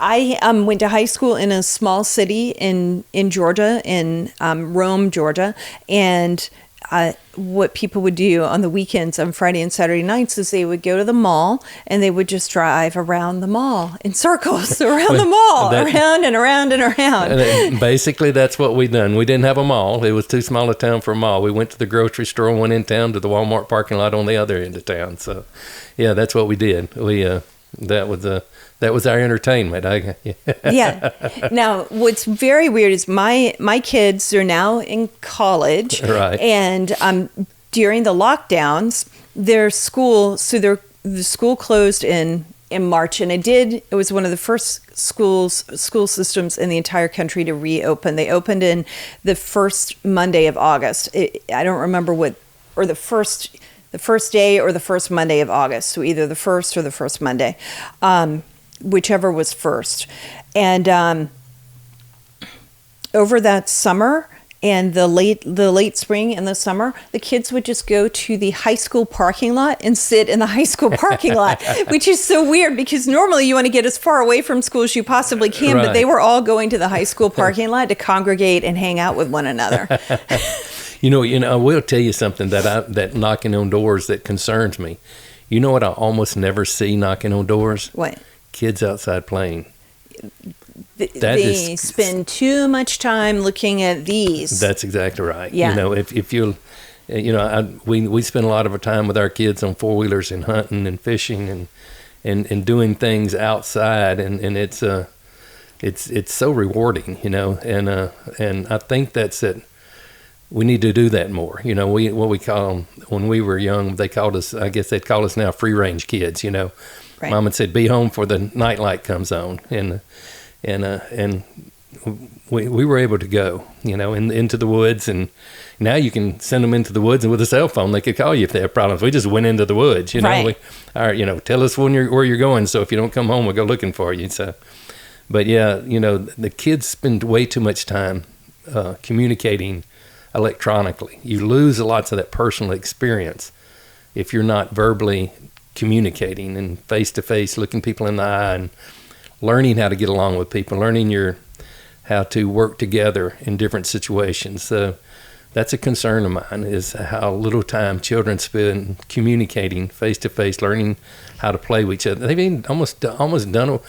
I went to high school in a small city in Georgia, in Rome, Georgia. And what people would do on the weekends, on Friday and Saturday nights, is they would go to the mall and they would just drive around the mall in circles around the mall, around and around and around.
Basically, that's what we done. We didn't have a mall. It was too small a town for a mall. We went to the grocery store, one in town, to the Walmart parking lot on the other end of town. So, yeah, that's what we did. That was our entertainment.
Yeah. Now, what's very weird is my kids are now in college.
Right.
And during the lockdowns, the school closed in March, and it was one of the first school systems in the entire country to reopen. They opened in the first Monday of August. I don't remember the first day or the first Monday of August. So either the first or the first Monday. Whichever was first. And over that summer and the late spring and the summer, the kids would just go to the high school parking lot and sit in the high school parking lot, which is so weird because normally you want to get as far away from school as you possibly can,
right.
But they were all going to the high school parking lot to congregate and hang out with one another.
I will tell you something that knocking on doors that concerns me. You know what I almost never see knocking on doors?
What? Kids
outside playing.
They spend too much time looking at these.
That's exactly right.
Yeah.
If you'll, we spend a lot of our time with our kids on 4-wheelers and hunting and fishing and doing things outside, and it's so rewarding, and I think that's it. We need to do that more. What we call them when we were young, they called us, I guess they'd call us now free range kids, Right. Mom had said, be home before the night light comes on. And we were able to go, into the woods. And now you can send them into the woods, and with a cell phone, they could call you if they have problems. We just went into the woods,
Right.
Tell us where you're going. So if you don't come home, we'll go looking for you. So, but yeah, the kids spend way too much time communicating electronically. You lose lots of that personal experience if you're not verbally communicating and face-to-face, looking people in the eye and learning how to get along with people, learning how to work together in different situations. So that's a concern of mine, is how little time children spend communicating face-to-face, learning how to play with each other. They've even almost done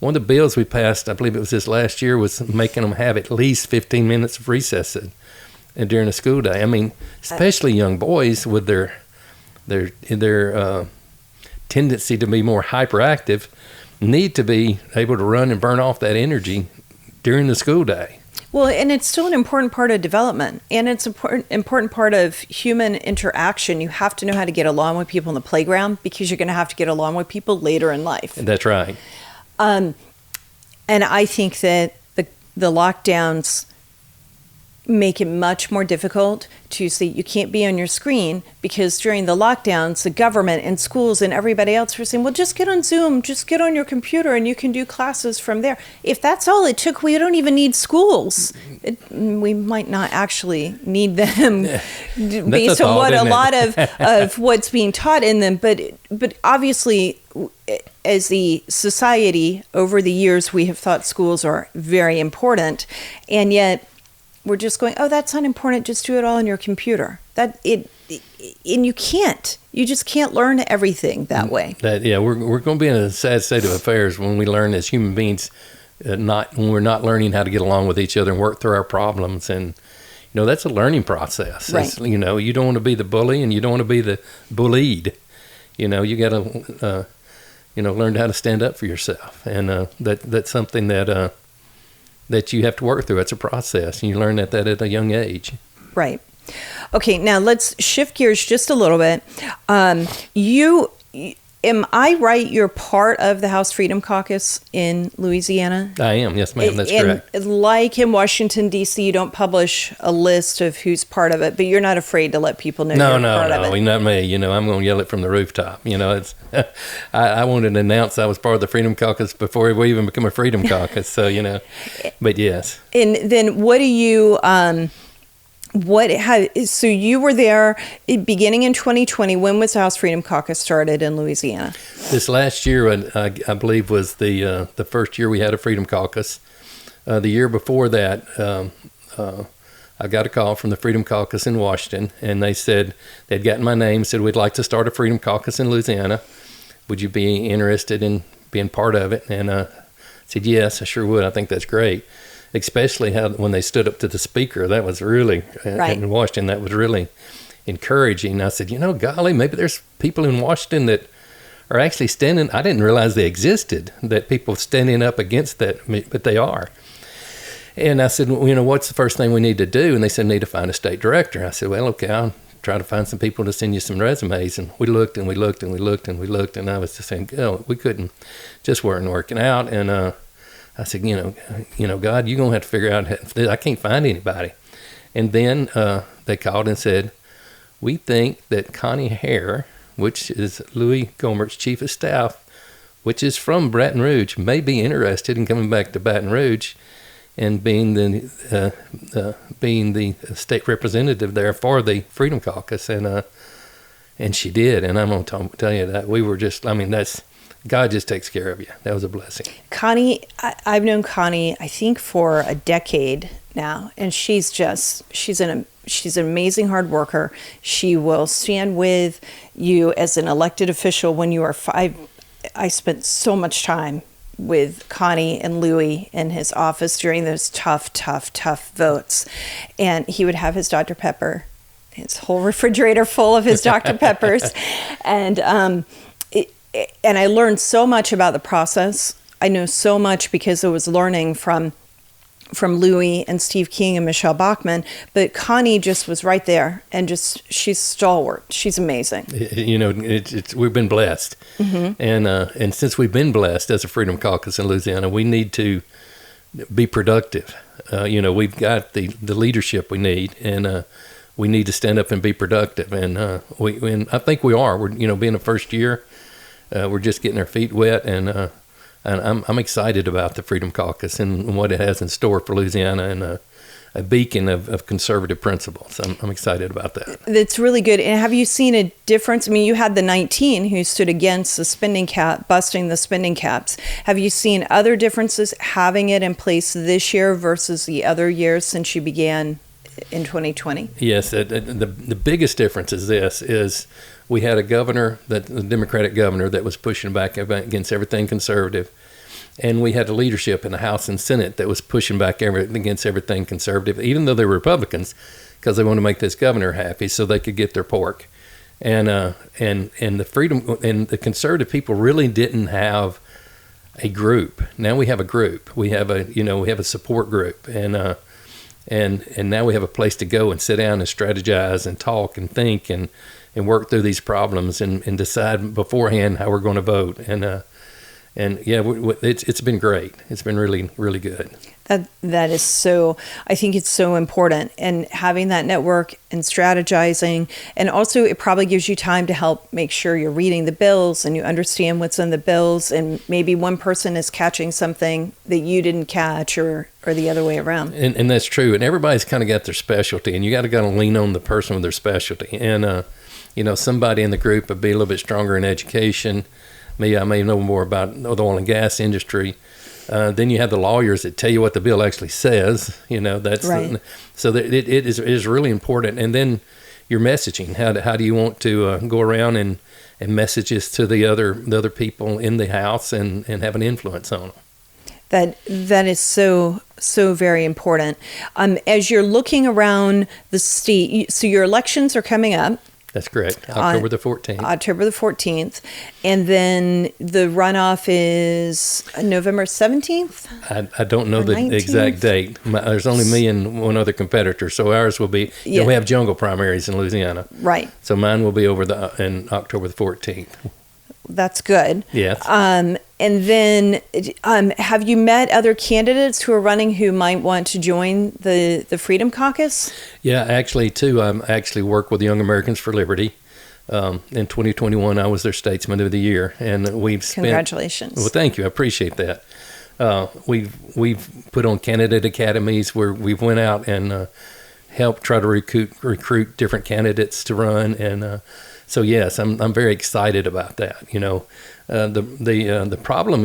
one of the bills we passed, I believe it was this last year, was making them have at least 15 minutes of recess during a school day. I mean, especially young boys with their tendency to be more hyperactive need to be able to run and burn off that energy during the school day.
Well, and it's still an important part of development, and it's an important part of human interaction. You have to know how to get along with people in the playground because you're going to have to get along with people later in life.
That's right.
And I think that the lockdowns make it much more difficult to see. You can't be on your screen because during the lockdowns, the government and schools and everybody else were saying, well, just get on Zoom, just get on your computer and you can do classes from there. If that's all it took, we don't even need schools. We might not actually need them based on what a lot of what's being taught in them. But obviously, as the society over the years, we have thought schools are very important. And yet, we're just going, oh, that's unimportant. Just do it all on your computer. And you can't. You just can't learn everything that way.
We're going to be in a sad state of affairs when we learn as human beings, when we're not learning how to get along with each other and work through our problems. And that's a learning process.
Right.
You don't want to be the bully, and you don't want to be the bullied. You got to learn how to stand up for yourself, and that's something that you have to work through. It's a process, and you learn that at a young age.
Right. Okay, now let's shift gears just a little bit. Am I right? You're part of the House Freedom Caucus in Louisiana?
I am. Yes, ma'am. That's correct.
Like in Washington, D.C., you don't publish a list of who's part of it, but you're not afraid to let people know you're part of it.
No, not me. I'm going to yell it from the rooftop. It's. I wanted to announce I was part of the Freedom Caucus before we even became a Freedom Caucus. So but yes.
And then what do you? So you were there beginning in 2020. When was the House Freedom Caucus started in Louisiana? This
last year, I believe, was the first year we had a Freedom Caucus. The year before that, I got a call from the Freedom Caucus in Washington, and they said they'd gotten my name, said, we'd like to start a Freedom Caucus in Louisiana. Would you be interested in being part of it? And I said, yes, I sure would. I think that's great. Especially when they stood up to the speaker, that was really,
right.
In Washington, that was really encouraging. I said, golly, maybe there's people in Washington that are actually standing. I didn't realize they existed, that people standing up against that, but they are. And I said, what's the first thing we need to do? And they said, need to find a state director. I said, well, okay, I'll try to find some people to send you some resumes. And we looked and we looked and we looked and we looked, and I was just saying, we couldn't, just weren't working out. And I said, God, you're going to have to figure out, I can't find anybody. And then they called and said, we think that Connie Hare, which is Louis Gohmert's chief of staff, which is from Baton Rouge, may be interested in coming back to Baton Rouge and being the state representative there for the Freedom Caucus. And she did. And I'm going to tell you that we were just, that's, God just takes care of you. That was a blessing.
Connie, I've known Connie, I think, for a decade now, and she's an amazing hard worker. She will stand with you as an elected official when you are five. I spent so much time with Connie and Louis in his office during those tough votes, and he would have his Dr. Pepper, his whole refrigerator full of his Dr. Peppers, and I learned so much about the process. I know so much because I was learning from Louis and Steve King and Michelle Bachmann, but Connie just was right there, and she's stalwart. She's amazing.
We've been blessed, mm-hmm. And since we've been blessed as a Freedom Caucus in Louisiana, we need to be productive. We've got the leadership we need, and we need to stand up and be productive. And I think we are. We're being the first year. We're just getting our feet wet, and I'm excited about the Freedom Caucus and what it has in store for Louisiana, and a beacon of conservative principles. I'm excited about that.
That's really good. And have you seen a difference? I mean, you had the 19 who stood against the spending cap, busting the spending caps. Have you seen other differences having it in place this year versus the other years since you began in 2020?
Yes, the biggest difference is we had a governor, the Democratic governor, that was pushing back against everything conservative. And we had a leadership in the House and Senate that was pushing back against everything conservative, even though they were Republicans, because they wanted to make this governor happy so they could get their pork. And the freedom and the conservative people really didn't have a group. Now we have a group. We have a support group, and And now we have a place to go and sit down and strategize and talk and think and work through these problems and decide beforehand how we're going to vote. And yeah, it's been great. It's been really, really good.
That is so, I think it's so important, and having that network and strategizing, and also it probably gives you time to help make sure you're reading the bills and you understand what's in the bills, and maybe one person is catching something that you didn't catch, or the other way around. And
that's true. And everybody's kind of got their specialty, and you got to lean on the person with their specialty. And somebody in the group would be a little bit stronger in education. Me, I may know more about the oil and gas industry. Then you have the lawyers that tell you what the bill actually says. That's
right.
So that it is really important. And then your messaging. How do you want to go around and messages to the other people in the house and have an influence on them?
That is so very important. As you're looking around the state, so your elections are coming up.
That's correct. October the 14th.
October the 14th. And then the runoff is November 17th?
I don't know the
19th?
Exact date. There's only me and one other competitor. So ours will be, we have jungle primaries in Louisiana.
Right.
So mine will be in October the 14th.
That's good.
Yes.
And then have you met other candidates who are running who might want to join the Freedom Caucus? Yeah,
actually, too. I actually work with Young Americans for Liberty. In 2021, I was their Statesman of the Year, and we've spent...
Congratulations.
Well, thank you. I appreciate that. We've put on candidate academies where we've went out and helped try to recruit different candidates to run, and so yes, I'm very excited about that. The problem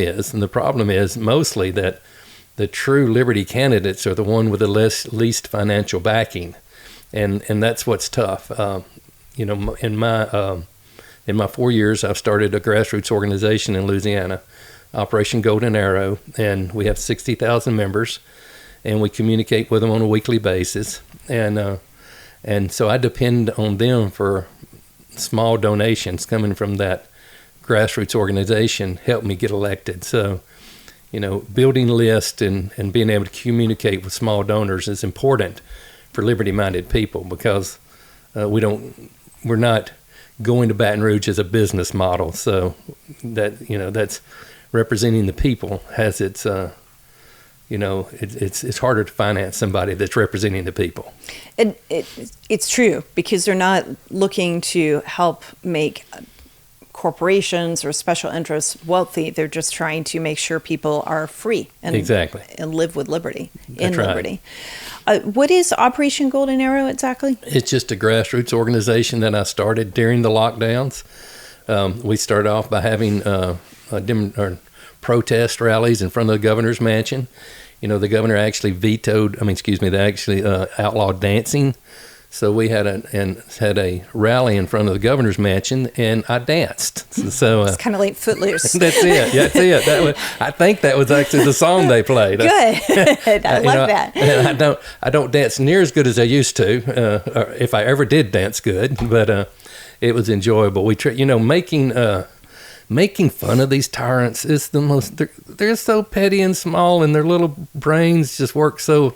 is mostly that the true Liberty candidates are the one with the least financial backing, and that's what's tough. In my 4 years, I've started a grassroots organization in Louisiana, Operation Golden Arrow, and we have 60,000 members, and we communicate with them on a weekly basis, and so I depend on them for small donations coming from that grassroots organization help me get elected. So, building lists and being able to communicate with small donors is important for liberty-minded people, because we're not going to Baton Rouge as a business model. So that's representing the people has its it's harder to finance somebody that's representing the people.
It's true, because they're not looking to help make corporations or special interests wealthy. They're just trying to make sure people are free and
exactly
and live with liberty.
That's right.
Liberty. What is Operation Golden Arrow exactly?
It's just a grassroots organization that I started during the lockdowns. We started off by having protest rallies in front of the governor's mansion. The governor actually they actually outlawed dancing. So we had a rally in front of the governor's mansion, and I danced. So
it's kind of like Footloose.
That's it. Yeah, that's it. I think that was actually the song they played.
Good. I love that.
And I don't dance near as good as I used to, or if I ever did dance good, but it was enjoyable. Making fun of these tyrants is the most. They're so petty and small, and their little brains just work so.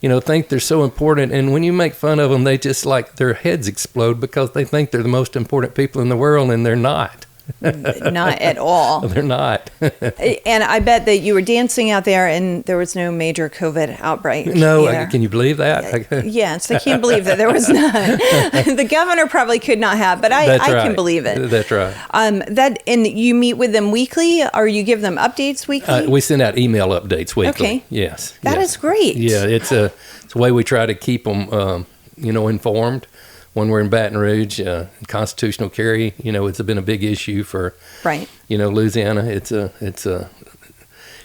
Think they're so important, and when you make fun of them, they just their heads explode because they think they're the most important people in the world, and they're not.
Not at all.
They're not.
And I bet that you were dancing out there and there was no major COVID outbreak.
No, can you believe that?
Yes, I can't believe that there was none. The governor probably could not have, but I can believe it.
That's right.
And you meet with them weekly, or you give them updates weekly?
We send out email updates weekly.
Okay.
Yes.
That is great.
Yeah, it's a way we try to keep them, informed. When we're in Baton Rouge, constitutional carry, it's been a big issue for,
right.
Louisiana.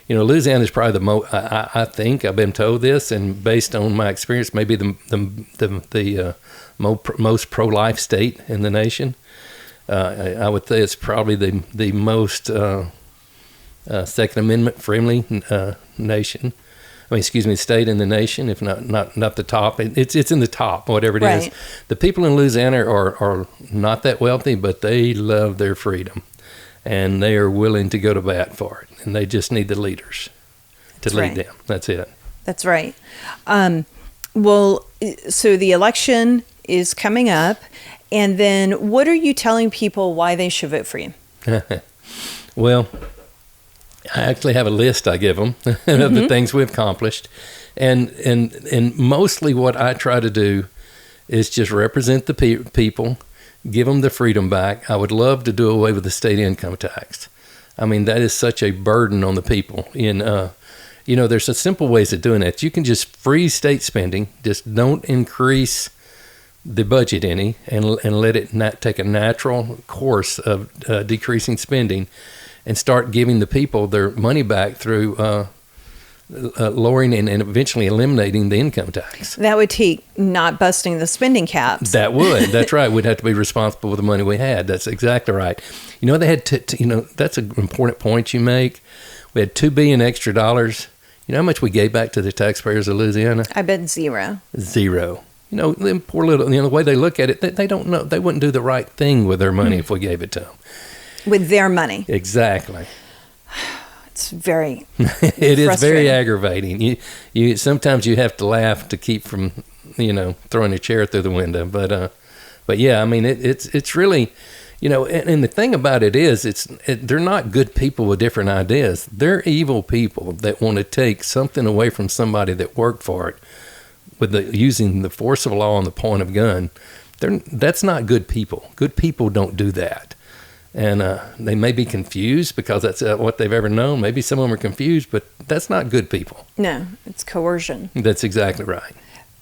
Louisiana is probably the most. I think I've been told this, and based on my experience, maybe the most pro-life state in the nation. I would say it's probably the most Second Amendment friendly nation. State in the nation, if not the top. It's in the top, whatever it
right.
is. The people in Louisiana are not that wealthy, but they love their freedom, and they are willing to go to bat for it. And they just need the leaders to lead them. That's it.
That's right. Well, so the election is coming up, and then what are you telling people why they should vote for you?
Well, I actually have a list I give them of the things we've accomplished, and mostly what I try to do is just represent the people, give them the freedom back. I would love to do away with the state income tax. I mean, that is such a burden on the people. There's some simple ways of doing that. You can just freeze state spending, just don't increase the budget any, and let it not take a natural course of decreasing spending, and start giving the people their money back through lowering and eventually eliminating the income tax.
That would take not busting the spending caps.
That would. That's right. We'd have to be responsible for the money we had. That's exactly right. They had that's an important point you make. We had $2 billion extra dollars. You know how much we gave back to the taxpayers of Louisiana?
I bet zero.
Zero. Them poor little, the way they look at it, they don't know. They wouldn't do the right thing with their money if we gave it to them.
With their money.
Exactly.
It's very
It is very aggravating. You sometimes you have to laugh to keep from, throwing a chair through the window. But yeah, I mean, it's really, and the thing about it is, they're not good people with different ideas. They're evil people that want to take something away from somebody that worked for it with using the force of law and the point of gun. That's not good people. Good people don't do that. And they may be confused because that's what they've ever known. Maybe some of them are confused, but that's not good people.
No, it's coercion.
That's exactly right.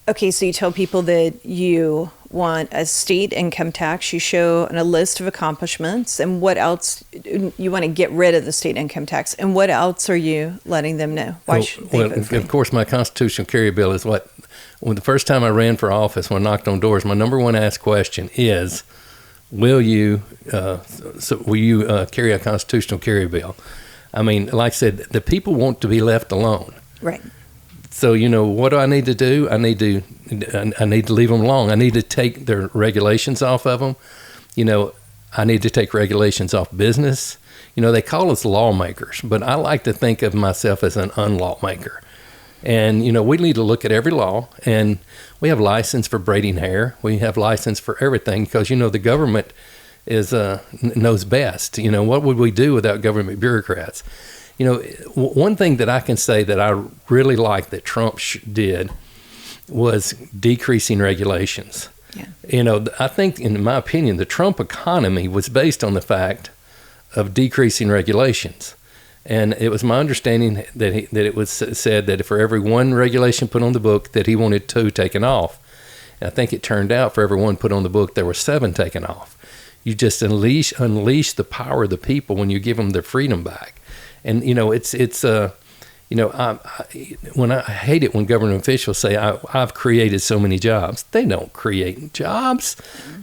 Okay, so you tell people that you want a state income tax. You show a list of accomplishments. And what else? You want to get rid of the state income tax. And what else are you letting them know? Why should they vote for you?
Of course, my constitutional carry bill is when the first time I ran for office, when I knocked on doors, my number one asked question is, will you carry a constitutional carry bill? I mean, like I said, the people want to be left alone.
Right.
So, what do I need to do? I need to leave them alone. I need to take their regulations off of them. I need to take regulations off business. They call us lawmakers, but I like to think of myself as an unlawmaker. And, we need to look at every law, and we have license for braiding hair. We have license for everything because, the government knows best. What would we do without government bureaucrats? One thing that I can say that I really like that Trump did was decreasing regulations. Yeah. I think, in my opinion, the Trump economy was based on the fact of decreasing regulations. And it was my understanding that it was said that for every one regulation put on the book, that he wanted 2 taken off. And I think it turned out for every one put on the book, there were 7 taken off. You just unleash the power of the people when you give them their freedom back. And I hate it when government officials say, I've created so many jobs. They don't create jobs.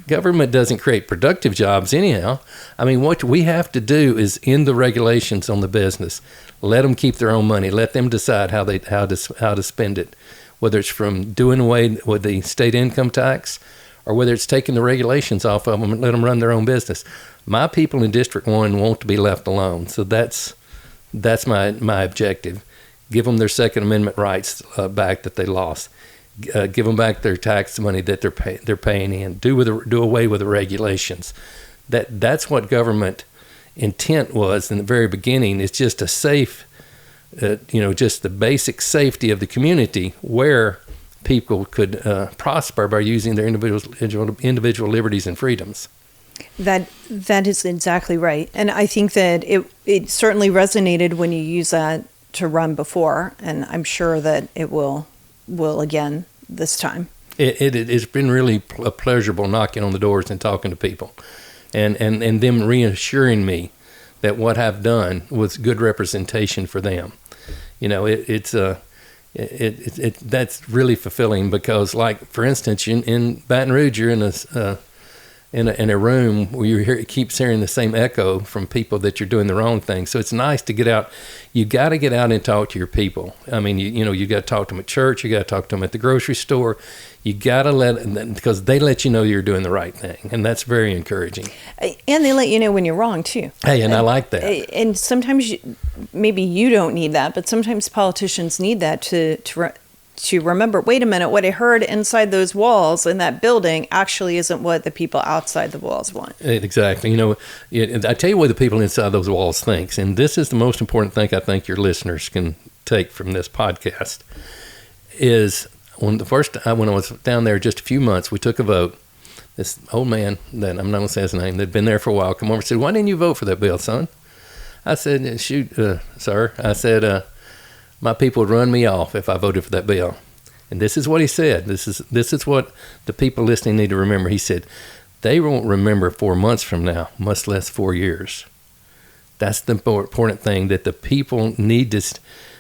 Government doesn't create productive jobs anyhow. I mean, what we have to do is end the regulations on the business. Let them keep their own money. Let them decide how to spend it, whether it's from doing away with the state income tax or whether it's taking the regulations off of them and let them run their own business. My people in District 1 want to be left alone. So that's my objective. Give them their Second Amendment rights back that they lost. Give them back their tax money that they're paying in. Do away with the regulations. That's what government intent was in the very beginning. It's just a safe, just the basic safety of the community where people could prosper by using their individual liberties and freedoms.
That is exactly right. And I think that it certainly resonated when you use that to run before, and I'm sure that it will again this time.
It's been really pleasurable knocking on the doors and talking to people and them reassuring me that what I've done was good representation for them. That's really fulfilling because, like, for instance, in Baton Rouge, you're in a room where you keep hearing the same echo from people that you're doing the wrong thing. So it's nice to get out. You got to get out and talk to your people. I mean, you got to talk to them at church. You got to talk to them at the grocery store. You got to because they let you know you're doing the right thing, and that's very encouraging.
And they let you know when you're wrong too.
Hey, and I like that.
And sometimes maybe you don't need that, but sometimes politicians need that to to remember, wait a minute, what I heard inside those walls in that building actually isn't what the people outside the walls want.
Exactly. I tell you what the people inside those walls think, and this is the most important thing I think your listeners can take from this podcast, is when I was down there just a few months, we took a vote. This old man, that I'm not going to say his name, that'd been there for a while, come over and said, "Why didn't you vote for that bill, son?" I said, "Shoot, sir." I said, "My people would run me off if I voted for that bill." And this is what he said. This is what the people listening need to remember. He said, "They won't remember 4 months from now, much less 4 years." That's the important thing, that the people need to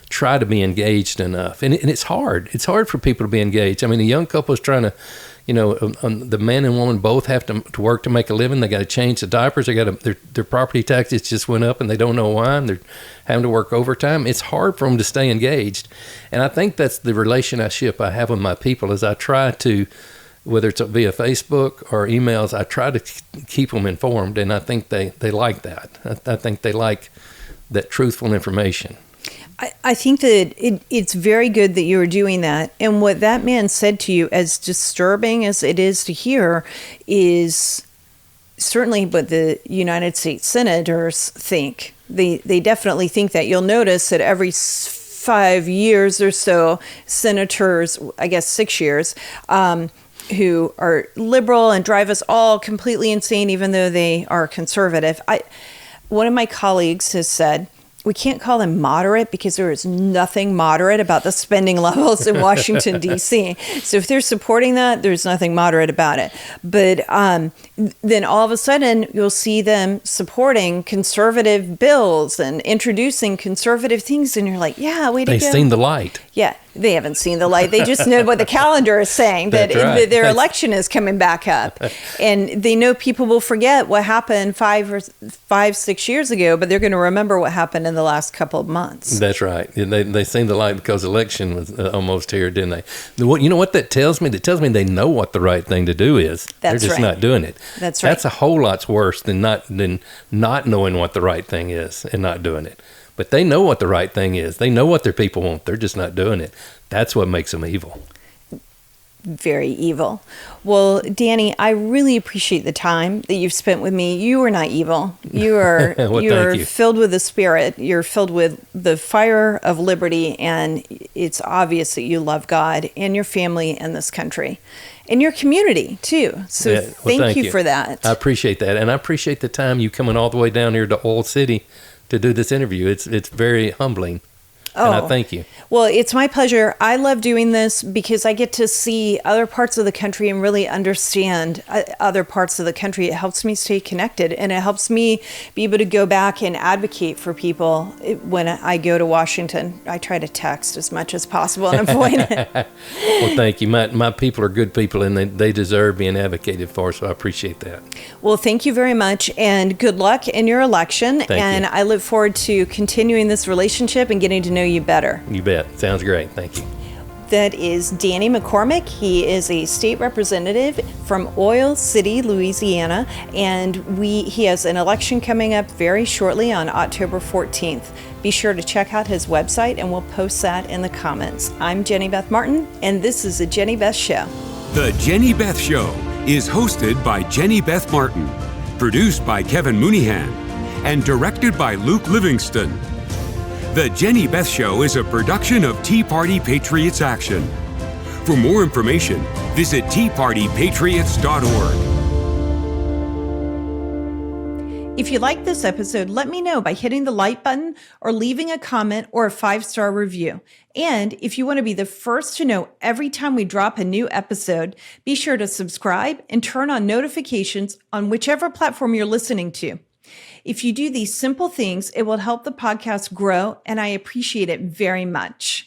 try to be engaged enough. And it's hard. It's hard for people to be engaged. I mean, a young couple is trying to, the man and woman both have to work to make a living. They got to change the diapers. Their property taxes just went up and they don't know why. And they're having to work overtime. It's hard for them to stay engaged. And I think that's the relationship I have with my people, is I try to, whether it's via Facebook or emails, I try to keep them informed. And I think they like that. I think they like that truthful information.
I think that it's very good that you are doing that. And what that man said to you, as disturbing as it is to hear, is certainly what the United States senators think. They definitely think that. You'll notice that every 5 years or so, senators, I guess 6 years, who are liberal and drive us all completely insane, even though they are conservative. One of my colleagues has said, we can't call them moderate because there is nothing moderate about the spending levels in Washington, D.C. So if they're supporting that, there's nothing moderate about it. But then all of a sudden, you'll see them supporting conservative bills and introducing conservative things. And you're like, yeah, way to go.
They've seen the light.
Yeah, they haven't seen the light. They just know what the calendar is saying, that their election is coming back up. And they know people will forget what happened 6 years ago, but they're going to remember what happened in the last couple of months.
That's right. They seen the light because election was almost here, didn't they? You know what that tells me? That tells me they know what the right thing to do is. They're just not doing it.
That's right.
That's a whole lot worse than not knowing what the right thing is and not doing it. But they know what the right thing is. They know what their people want. They're just not doing it. That's what makes them evil.
Very evil. Well, Danny, I really appreciate the time that you've spent with me. You are not evil. You are
well,
you are
you.
Filled with the Spirit. You're filled with the fire of liberty, and it's obvious that you love God and your family and this country and your community too. So thank you for that.
I appreciate that, and I appreciate the time you coming all the way down here to Oil City to do this interview. It's very humbling. And I thank you.
Well, it's my pleasure. I love doing this because I get to see other parts of the country and really understand other parts of the country. It helps me stay connected, and it helps me be able to go back and advocate for people when I go to Washington. I try to text as much as possible and avoid it.
Well, thank you. My people are good people, and they deserve being advocated for, so I appreciate that.
Well, thank you very much, and good luck in your election.
Thank you.
I look forward to continuing this relationship and getting to know you better.
You bet. Sounds great. Thank you.
That is Danny McCormick. He is a state representative from Oil City, Louisiana, and he has an election coming up very shortly on October 14th. Be sure to check out his website, and we'll post that in the comments. I'm Jenny Beth Martin, and this is the Jenny Beth Show.
The Jenny Beth Show is hosted by Jenny Beth Martin, produced by Kevin Mooneyhan, and directed by Luke Livingston. The Jenny Beth Show is a production of Tea Party Patriots Action. For more information, visit teapartypatriots.org.
If you like this episode, let me know by hitting the like button or leaving a comment or a 5-star review. And if you want to be the first to know every time we drop a new episode, be sure to subscribe and turn on notifications on whichever platform you're listening to. If you do these simple things, it will help the podcast grow, and I appreciate it very much.